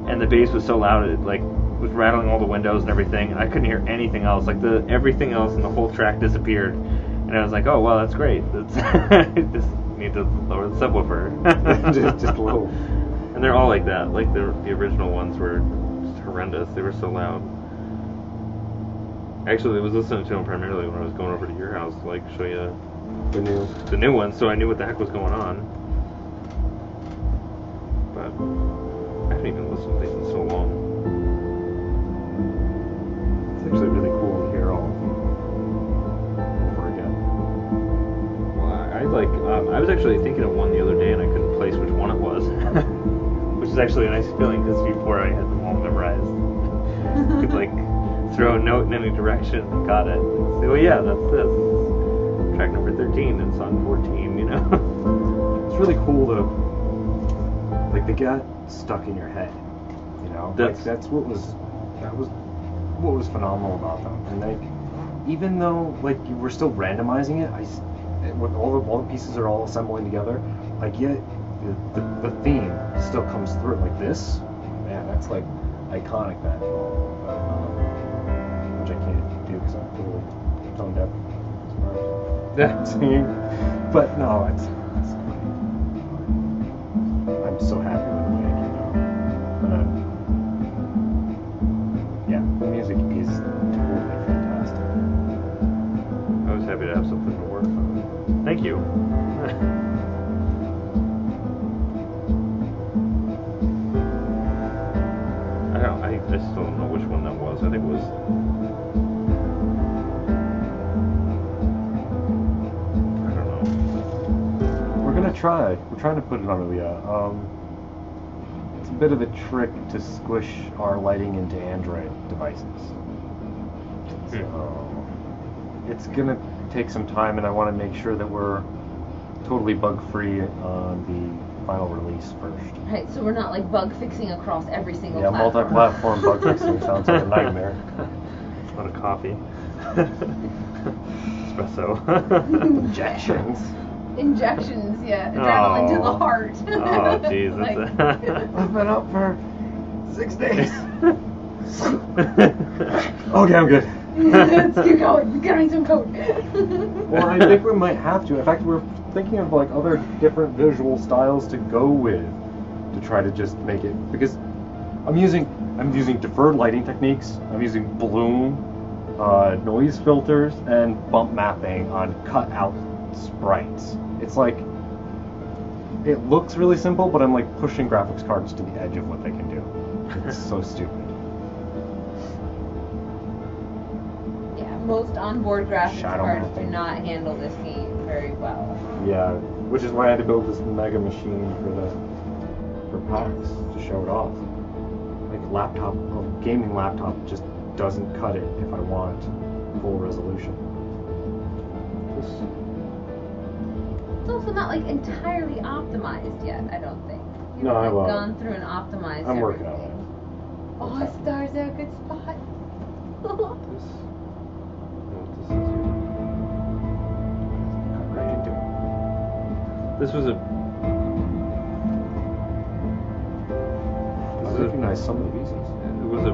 [SPEAKER 1] and the bass was so loud it like was rattling all the windows and everything, and I couldn't hear anything else. Like everything else in the whole track disappeared, and I was like, oh well, that's great. I just need to lower the subwoofer.
[SPEAKER 5] just a little.
[SPEAKER 1] And they're all like that. Like the original ones were just horrendous. They were so loud. Actually, I was listening to them primarily when I was going over to your house to like show you the new ones, so I knew what the heck was going on. But I haven't even listened to these in so long.
[SPEAKER 5] It's actually really cool to hear all of them over again.
[SPEAKER 1] Well, I was actually thinking of one the other day, and I couldn't place which one it was, which is actually a nice feeling, because before I had them all memorized, I could like throw a note in any direction and got it. And say, well, yeah, that's this. Track number 13 and song 14,
[SPEAKER 5] It's really cool to, like, they got stuck in your head, That's what was phenomenal about them. And like, even though like you were still randomizing it, with all the pieces are all assembling together, like yet the theme still comes through. Like this, man, that's like iconic. That. Which I can't do because I'm totally tone deaf. Singing, but no, I'm so happy with the way it came out. Yeah, the music is totally fantastic.
[SPEAKER 1] I was happy to have something to work on. Thank you. I still don't know which one that was. I think it was.
[SPEAKER 5] We're trying to put it on Ouya. It's a bit of a trick to squish our lighting into Android devices. So it's gonna take some time, and I want to make sure that we're totally bug-free on the final release first.
[SPEAKER 3] Right, so we're not like bug fixing across every single
[SPEAKER 5] platform. Yeah, multi-platform bug fixing sounds like a nightmare.
[SPEAKER 1] It's not a coffee. Espresso.
[SPEAKER 5] Injections.
[SPEAKER 3] Injections, yeah. Adrenaline to the heart.
[SPEAKER 1] Oh, jeez.
[SPEAKER 3] Like,
[SPEAKER 5] I've been up for 6 days. Okay, I'm good.
[SPEAKER 3] Let's keep going. We gotta make some code.
[SPEAKER 5] Well, I think we might have to. In fact, we're thinking of like other different visual styles to go with to try to just make it, because I'm using deferred lighting techniques. I'm using bloom, noise filters, and bump mapping on cut out sprites. It's like, it looks really simple, but I'm like pushing graphics cards to the edge of what they can do. It's so stupid.
[SPEAKER 3] Yeah, most onboard graphics
[SPEAKER 5] Shadow
[SPEAKER 3] cards
[SPEAKER 5] mapping.
[SPEAKER 3] do not handle this game very well.
[SPEAKER 5] Yeah, which is why I had to build this mega machine for PAX to show it off. Like a gaming laptop just doesn't cut it if I want full resolution.
[SPEAKER 3] It's also not like entirely optimized yet, I don't think. You've
[SPEAKER 5] No, I won't.
[SPEAKER 3] gone through and optimized
[SPEAKER 5] I'm working on
[SPEAKER 3] everything.
[SPEAKER 5] it.
[SPEAKER 3] Oh, stars are a good spot.
[SPEAKER 5] Right into it.
[SPEAKER 1] This was a.
[SPEAKER 5] I recognize some of the pieces.
[SPEAKER 1] It was a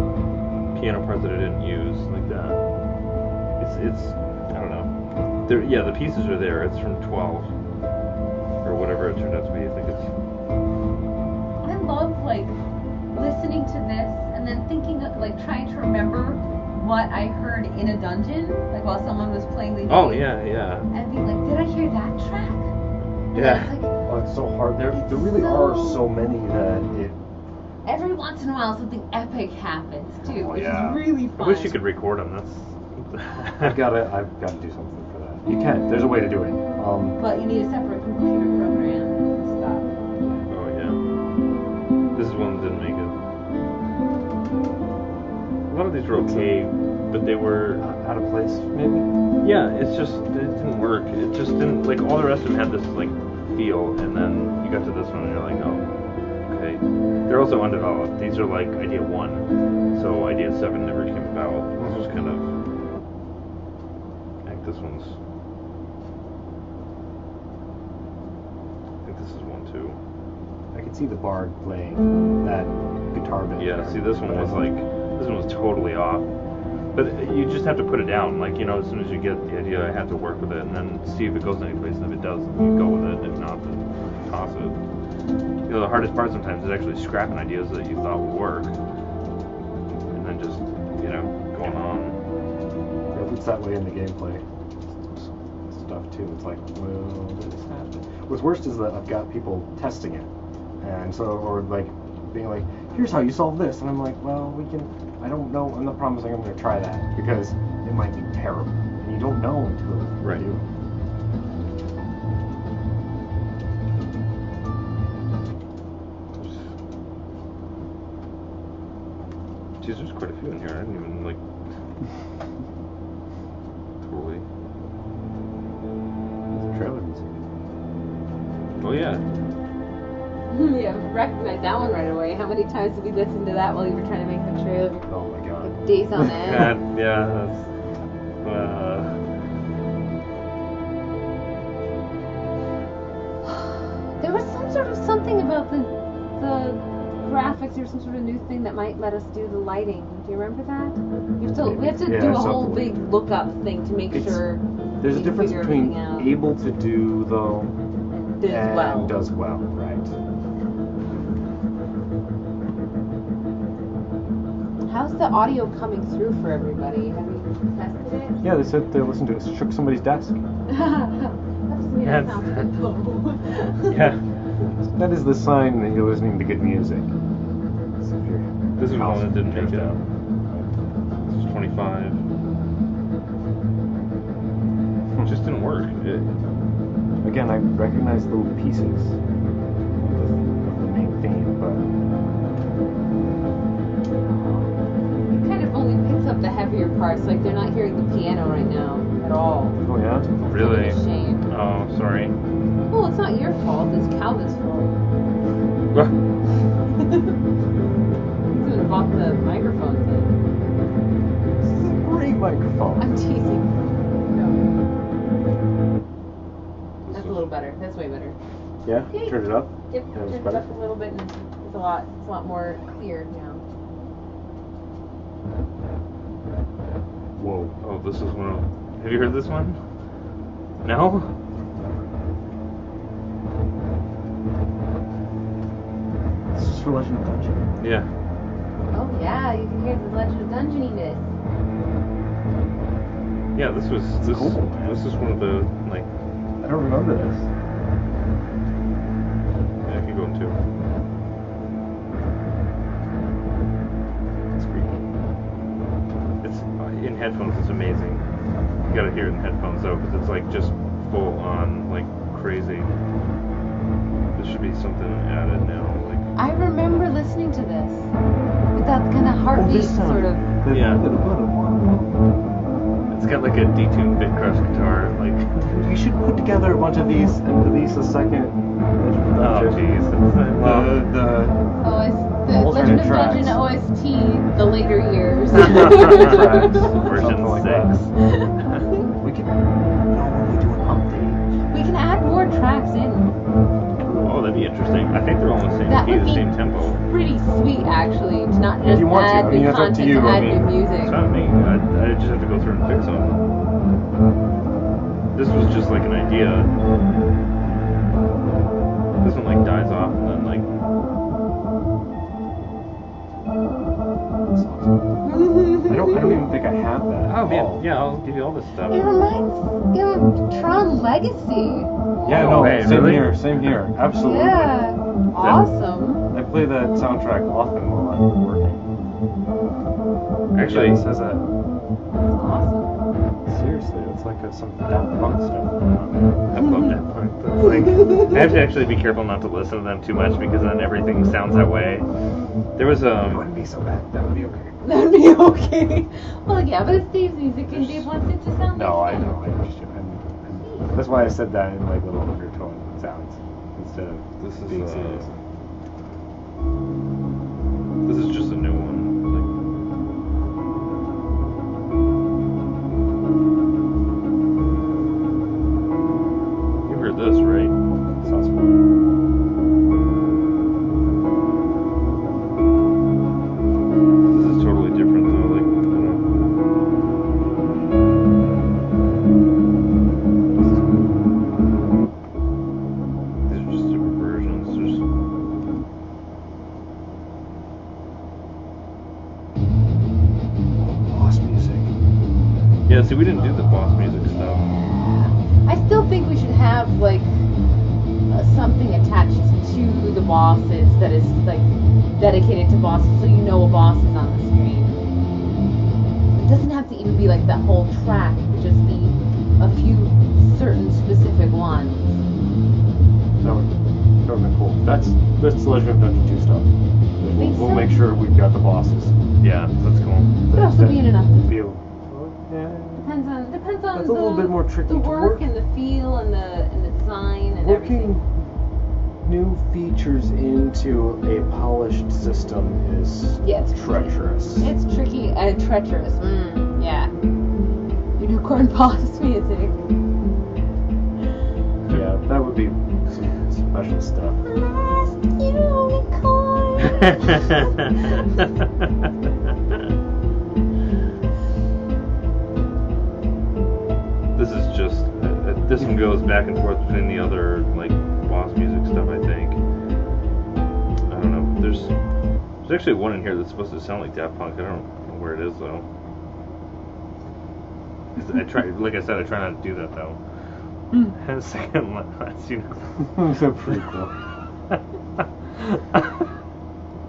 [SPEAKER 1] piano part that I didn't use like that. It's I don't know. The pieces are there. It's from 12 or whatever it turned out to be. I think it's.
[SPEAKER 3] I love like listening to this and then thinking like trying to remember what I heard in a dungeon, like while someone was playing the game.
[SPEAKER 1] Oh yeah.
[SPEAKER 3] And being like, did I hear that track? And
[SPEAKER 1] Yeah.
[SPEAKER 3] it's like,
[SPEAKER 5] Oh, it's so hard. There really are so many that it.
[SPEAKER 3] every once in a while something epic happens too, which
[SPEAKER 5] yeah.
[SPEAKER 3] is really fun.
[SPEAKER 1] I wish you could record them. That's.
[SPEAKER 5] I've got to do something for that. You can. There's a way to do it.
[SPEAKER 3] But you need a separate computer program and stuff.
[SPEAKER 1] Oh yeah. This is one that didn't make it. A lot of these were okay, but they were
[SPEAKER 5] out of place, maybe.
[SPEAKER 1] Yeah, it didn't work. It just didn't, like, all the rest of them had this like feel, and then you got to this one and you're like, oh, okay. They're also undeveloped. These are like Idea 1, so Idea 7 never came about. This was kind of, I think this one's, I think this is one too.
[SPEAKER 5] I could see the bard playing that guitar bit.
[SPEAKER 1] Yeah, see, this one was totally off. But you just have to put it down. Like, you know, as soon as you get the idea, I have to work with it and then see if it goes anyplace. And if it does, you go with it. If not, then toss it. You know, the hardest part sometimes is actually scrapping ideas that you thought would work. And then just, you know, going on.
[SPEAKER 5] Yeah, it's that way in the gameplay stuff too. It's like, will this happen? What's worst is that I've got people testing it. And so, or like, being like, here's how you solve this. And I'm like, well, I don't know. I'm not promising I'm going to try that because it might be terrible. And you don't know until you do.
[SPEAKER 1] Geez, there's quite a few in here. I didn't even, like, totally.
[SPEAKER 5] It's a trailer music.
[SPEAKER 1] Oh, yeah.
[SPEAKER 3] Yeah, recognize that one right away. How many times did we listen to that while you were trying to make the trailer?
[SPEAKER 5] Oh my god.
[SPEAKER 3] Days on end.
[SPEAKER 1] Yeah, that's.
[SPEAKER 3] There was some sort of something about the graphics or some sort of new thing that might let us do the lighting. Do you remember that? We have to do a whole big lookup thing to make sure.
[SPEAKER 5] There's a difference between able to do though and does well, right?
[SPEAKER 3] How's the audio coming through for everybody? Have you tested it?
[SPEAKER 5] Yeah, they said they listened to it. Shook somebody's desk.
[SPEAKER 3] That sounds good though.
[SPEAKER 1] Yeah.
[SPEAKER 5] That is the sign that you're listening to good music.
[SPEAKER 1] This is one that didn't make it. This is 25. It just didn't work.
[SPEAKER 5] Again, I recognize little pieces of the main theme, but
[SPEAKER 3] It kind of only picks up the heavier parts, like they're not hearing the piano right now at all.
[SPEAKER 5] oh yeah,
[SPEAKER 1] Really?
[SPEAKER 3] It's a shame.
[SPEAKER 1] Oh, sorry.
[SPEAKER 3] Well, it's not your fault. It's Calvin's fault. He's gonna bought the microphone thing.
[SPEAKER 5] This is a great microphone.
[SPEAKER 3] I'm teasing. No. That's a little better. That's way better.
[SPEAKER 5] Yeah?
[SPEAKER 3] Okay.
[SPEAKER 5] Turned it up?
[SPEAKER 3] Yep,
[SPEAKER 5] Yeah, it's
[SPEAKER 3] turned it
[SPEAKER 5] better?
[SPEAKER 3] up a little bit, and it's a lot more clear now.
[SPEAKER 1] Whoa. Oh, this is one of... Have you heard this one? No?
[SPEAKER 5] This is for Legend of Dungeon.
[SPEAKER 1] Yeah.
[SPEAKER 3] Oh yeah, you can hear the Legend of Dungeoniness.
[SPEAKER 1] Yeah, this is one of the, like...
[SPEAKER 5] I don't remember this.
[SPEAKER 1] Yeah, I can go into.
[SPEAKER 5] It's creepy.
[SPEAKER 1] It's in headphones. It's amazing. You gotta hear it in headphones though, because it's like just full on, like crazy. There should be something added now, like.
[SPEAKER 3] I remember listening to this with that kind of heartbeat sort of.
[SPEAKER 1] Yeah. It's got like a detuned Bit Crush guitar, like.
[SPEAKER 5] We should put together a bunch of these and release a second.
[SPEAKER 1] Oh jeez.
[SPEAKER 5] The
[SPEAKER 3] Legend of
[SPEAKER 5] tracks.
[SPEAKER 3] Dungeon OST, the later years.
[SPEAKER 1] Version 6.
[SPEAKER 5] We could probably do an update.
[SPEAKER 3] We can add more tracks in.
[SPEAKER 1] Oh, that'd be interesting. I think they're all in the same
[SPEAKER 3] That
[SPEAKER 1] key,
[SPEAKER 3] would
[SPEAKER 1] the
[SPEAKER 3] be
[SPEAKER 1] same tempo.
[SPEAKER 3] pretty sweet, actually, to not
[SPEAKER 5] If
[SPEAKER 3] just
[SPEAKER 5] you want to.
[SPEAKER 3] add
[SPEAKER 5] I mean,
[SPEAKER 3] new
[SPEAKER 5] that's up to
[SPEAKER 3] content,
[SPEAKER 5] you.
[SPEAKER 3] to
[SPEAKER 5] I
[SPEAKER 3] add
[SPEAKER 5] mean,
[SPEAKER 3] new music.
[SPEAKER 1] It's not me. I just have to go through and fix them. This was just like an idea. This one like dies off and then like.
[SPEAKER 5] I don't even think I have that.
[SPEAKER 1] Oh man, yeah, I'll give you all this stuff.
[SPEAKER 3] It reminds me of Tron Legacy.
[SPEAKER 5] Yeah,
[SPEAKER 1] Oh,
[SPEAKER 5] no,
[SPEAKER 1] hey,
[SPEAKER 5] same
[SPEAKER 1] really?
[SPEAKER 5] here, same here. Absolutely.
[SPEAKER 3] Yeah, awesome.
[SPEAKER 5] I play that soundtrack often while I'm working.
[SPEAKER 1] Actually,
[SPEAKER 5] It says that.
[SPEAKER 3] That's awesome.
[SPEAKER 5] Seriously, it's like some Daft Punk stuff.
[SPEAKER 1] I love that part. That's like, I have to actually be careful not to listen to them too much because then everything sounds that way. There was
[SPEAKER 5] It wouldn't be so bad. That would be okay.
[SPEAKER 3] That'd be okay. Well, yeah, but it's Dave's music, and Dave wants it to sound
[SPEAKER 5] No,
[SPEAKER 3] like
[SPEAKER 5] I
[SPEAKER 3] him.
[SPEAKER 5] know. I understand. That's why I said that in like little undertone sounds instead of
[SPEAKER 1] This is,
[SPEAKER 5] being serious.
[SPEAKER 1] This is just a new one. Like, you heard this, right?
[SPEAKER 5] Sounds familiar.
[SPEAKER 1] This is totally different though. Like, I don't know. These are just different versions. There's
[SPEAKER 5] Boss music.
[SPEAKER 1] yeah. See, we didn't do the boss music stuff.
[SPEAKER 3] I still think we should have like something attached to the bosses that is like dedicated to bosses, so you know a boss is on the screen. It doesn't have to even be like that whole track. It could just be a few certain specific ones.
[SPEAKER 5] That would have been cool. That's Legend of Dungeon 2 stuff.
[SPEAKER 3] Think
[SPEAKER 5] We'll
[SPEAKER 3] so?
[SPEAKER 5] make sure we've got the bosses.
[SPEAKER 1] Yeah, that's cool.
[SPEAKER 3] Could also be in an update.
[SPEAKER 5] Feel. Yeah.
[SPEAKER 3] Depends on
[SPEAKER 5] That's a little bit more tricky
[SPEAKER 3] the
[SPEAKER 5] to
[SPEAKER 3] work
[SPEAKER 5] work.
[SPEAKER 3] and the feel and the design and
[SPEAKER 5] Working
[SPEAKER 3] everything.
[SPEAKER 5] new features into a polished system is
[SPEAKER 3] Yeah, it's
[SPEAKER 5] treacherous.
[SPEAKER 3] It's tricky and treacherous. Yeah. Unicorn boss music.
[SPEAKER 5] Yeah, that would be some special stuff.
[SPEAKER 3] Last unicorn.
[SPEAKER 1] This is just this one goes back and forth between the other like boss music stuff. I think. I don't know. There's actually one in here that's supposed to sound like Daft Punk. I don't know where it is though. 'Cause I try, like I said, I try not to do that though. And the second last, you know.
[SPEAKER 5] It's a prequel.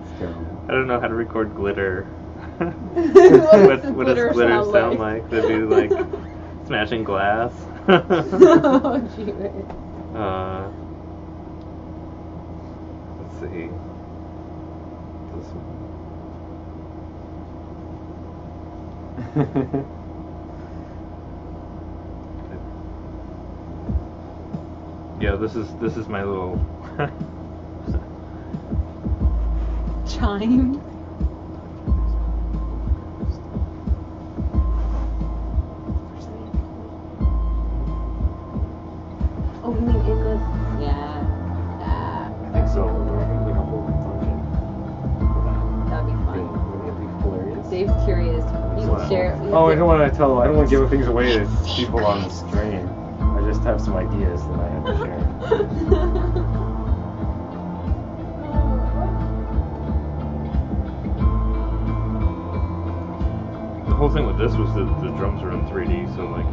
[SPEAKER 5] It's terrible.
[SPEAKER 1] I don't know how to record glitter.
[SPEAKER 3] What does
[SPEAKER 1] What does glitter sound like? That'd be like smashing glass.
[SPEAKER 3] Oh, gee.
[SPEAKER 1] Let's see. This one. Yeah, this is my little
[SPEAKER 3] chime. Oh, you mean in the... Yeah.
[SPEAKER 5] I think so. We're going to make a whole function for that.
[SPEAKER 3] That'd be fun.
[SPEAKER 5] Wouldn't it be hilarious?
[SPEAKER 3] Dave's curious. You can share it.
[SPEAKER 5] Oh, I don't want to give things away to people on the stream. I just have some ideas that I have to share.
[SPEAKER 1] The whole thing with this was that the drums are in 3D, so like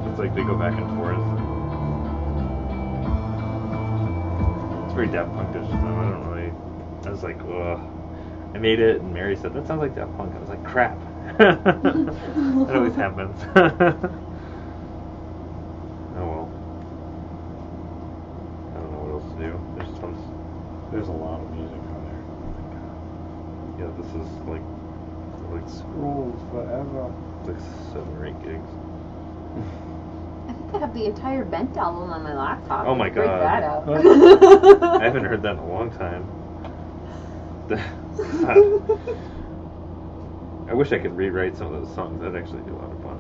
[SPEAKER 1] it's like they go back and forth. It's very Daft Punk-ish. I don't really. I was like, ugh. I made it, and Mary said that sounds like Daft Punk. I was like, crap. That always happens. Oh well. I don't know what else to do. There's tons.
[SPEAKER 5] There's a lot of music on there.
[SPEAKER 1] Yeah, this is like
[SPEAKER 5] Scrolls forever.
[SPEAKER 1] like 7 or 8 gigs.
[SPEAKER 3] I think I have the entire Bent album on my laptop.
[SPEAKER 1] Oh my
[SPEAKER 3] Break
[SPEAKER 1] God.
[SPEAKER 3] that out.
[SPEAKER 1] I haven't heard that in a long time. I wish I could rewrite some of those songs. That'd actually be a lot of fun.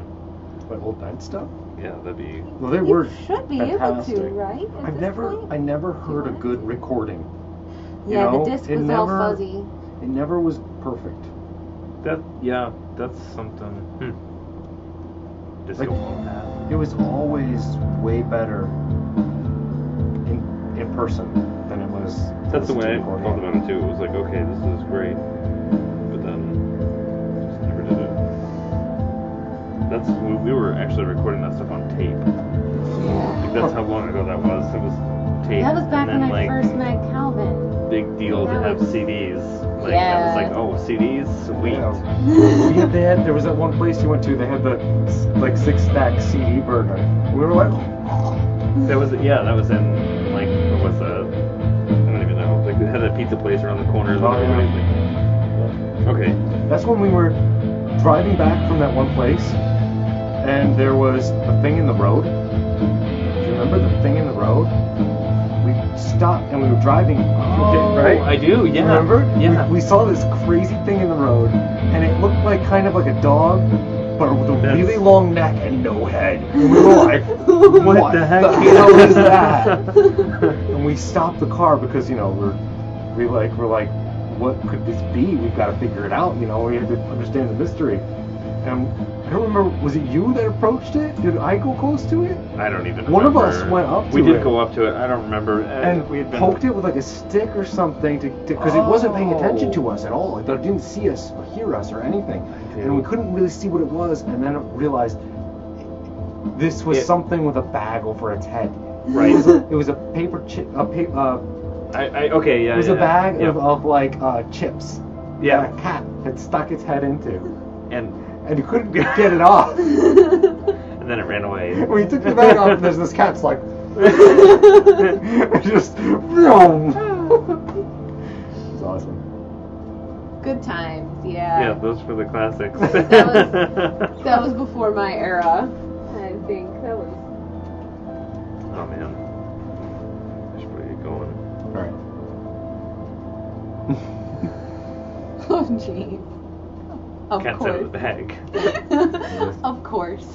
[SPEAKER 5] Like old band stuff?
[SPEAKER 1] Yeah, that'd be.
[SPEAKER 5] Well, they
[SPEAKER 3] You
[SPEAKER 5] were
[SPEAKER 3] should be
[SPEAKER 5] fantastic.
[SPEAKER 3] able to, right? At
[SPEAKER 5] I
[SPEAKER 3] this
[SPEAKER 5] never
[SPEAKER 3] point?
[SPEAKER 5] heard a good recording.
[SPEAKER 3] Yeah,
[SPEAKER 5] You know,
[SPEAKER 3] the disc
[SPEAKER 5] it
[SPEAKER 3] was all
[SPEAKER 5] never-
[SPEAKER 3] fuzzy.
[SPEAKER 5] It never was perfect.
[SPEAKER 1] That's something. Disco ball pad.
[SPEAKER 5] It was always way better in person than it was.
[SPEAKER 1] That's the way I
[SPEAKER 5] recording.
[SPEAKER 1] felt about it too. It was like, okay, this is great, but then just never did it. We were actually recording that stuff on tape. Like that's how long ago that was. It was tape.
[SPEAKER 3] That was back
[SPEAKER 1] and then,
[SPEAKER 3] when I
[SPEAKER 1] like,
[SPEAKER 3] first met Calvin.
[SPEAKER 1] Big deal to
[SPEAKER 3] That
[SPEAKER 1] have
[SPEAKER 3] was-
[SPEAKER 1] CDs. Like
[SPEAKER 3] Yeah.
[SPEAKER 1] I was like, oh, CDs, sweet.
[SPEAKER 5] Yeah. There was that one place you went to. They had the like 6-stack CD burner. We were like,
[SPEAKER 1] That was in like what was that? I don't even know. Like they had that pizza place around the corner.
[SPEAKER 5] Oh, yeah.
[SPEAKER 1] Okay.
[SPEAKER 5] that's when we were driving back from that one place, and there was a thing in the road. Do you remember the thing in the road? We stopped and we were driving, right?
[SPEAKER 1] I do. Yeah.
[SPEAKER 5] Remember?
[SPEAKER 1] Yeah.
[SPEAKER 5] We saw this crazy thing in the road, and it looked like kind of like a dog, but with a really long neck and no head. And we were like, what
[SPEAKER 1] the heck?
[SPEAKER 5] The hell is that? And we stopped the car because we're like, what could this be? We've got to figure it out. We had to understand the mystery. And I don't remember, was it you that approached it? Did I go close to it?
[SPEAKER 1] I don't even remember.
[SPEAKER 5] One of us went up to
[SPEAKER 1] We did
[SPEAKER 5] it.
[SPEAKER 1] go up to it. I don't remember.
[SPEAKER 5] And
[SPEAKER 1] we had been
[SPEAKER 5] poked it with like a stick or something because it wasn't paying attention to us at all. It didn't see us or hear us or anything. And we couldn't really see what it was. And then I realized this was something with a bag over its head.
[SPEAKER 1] Right.
[SPEAKER 5] It was a paper chip.
[SPEAKER 1] Okay. Yeah.
[SPEAKER 5] It was a bag
[SPEAKER 1] yeah.
[SPEAKER 5] of like chips.
[SPEAKER 1] Yeah.
[SPEAKER 5] That a cat had stuck its head into.
[SPEAKER 1] And
[SPEAKER 5] You couldn't get it off.
[SPEAKER 1] and then it ran away.
[SPEAKER 5] When you took the bag off, there's this cat's like, just, boom. It's awesome.
[SPEAKER 3] Good times, yeah.
[SPEAKER 1] Yeah, those were the classics.
[SPEAKER 3] That was before my era. I think that was.
[SPEAKER 1] Oh man, I should probably get going.
[SPEAKER 5] All right.
[SPEAKER 3] Oh jeez. Of
[SPEAKER 1] Cat's out of the bag.
[SPEAKER 3] Of course.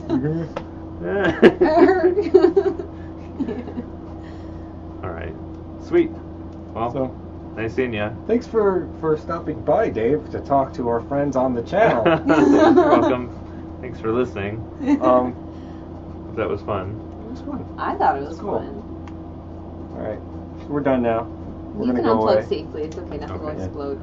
[SPEAKER 1] All right, sweet. Well,
[SPEAKER 5] So,
[SPEAKER 1] nice seeing ya.
[SPEAKER 5] thanks for stopping by, Dave, to talk to our friends on the channel.
[SPEAKER 1] You're welcome. Thanks for listening. That was fun.
[SPEAKER 5] It was fun.
[SPEAKER 3] I thought it was
[SPEAKER 5] Cool.
[SPEAKER 3] fun.
[SPEAKER 5] All right, we're done now. We're
[SPEAKER 3] You
[SPEAKER 5] gonna
[SPEAKER 3] can
[SPEAKER 5] go
[SPEAKER 3] unplug
[SPEAKER 5] away.
[SPEAKER 3] safely. It's okay. Nothing will
[SPEAKER 1] Okay.
[SPEAKER 3] explode.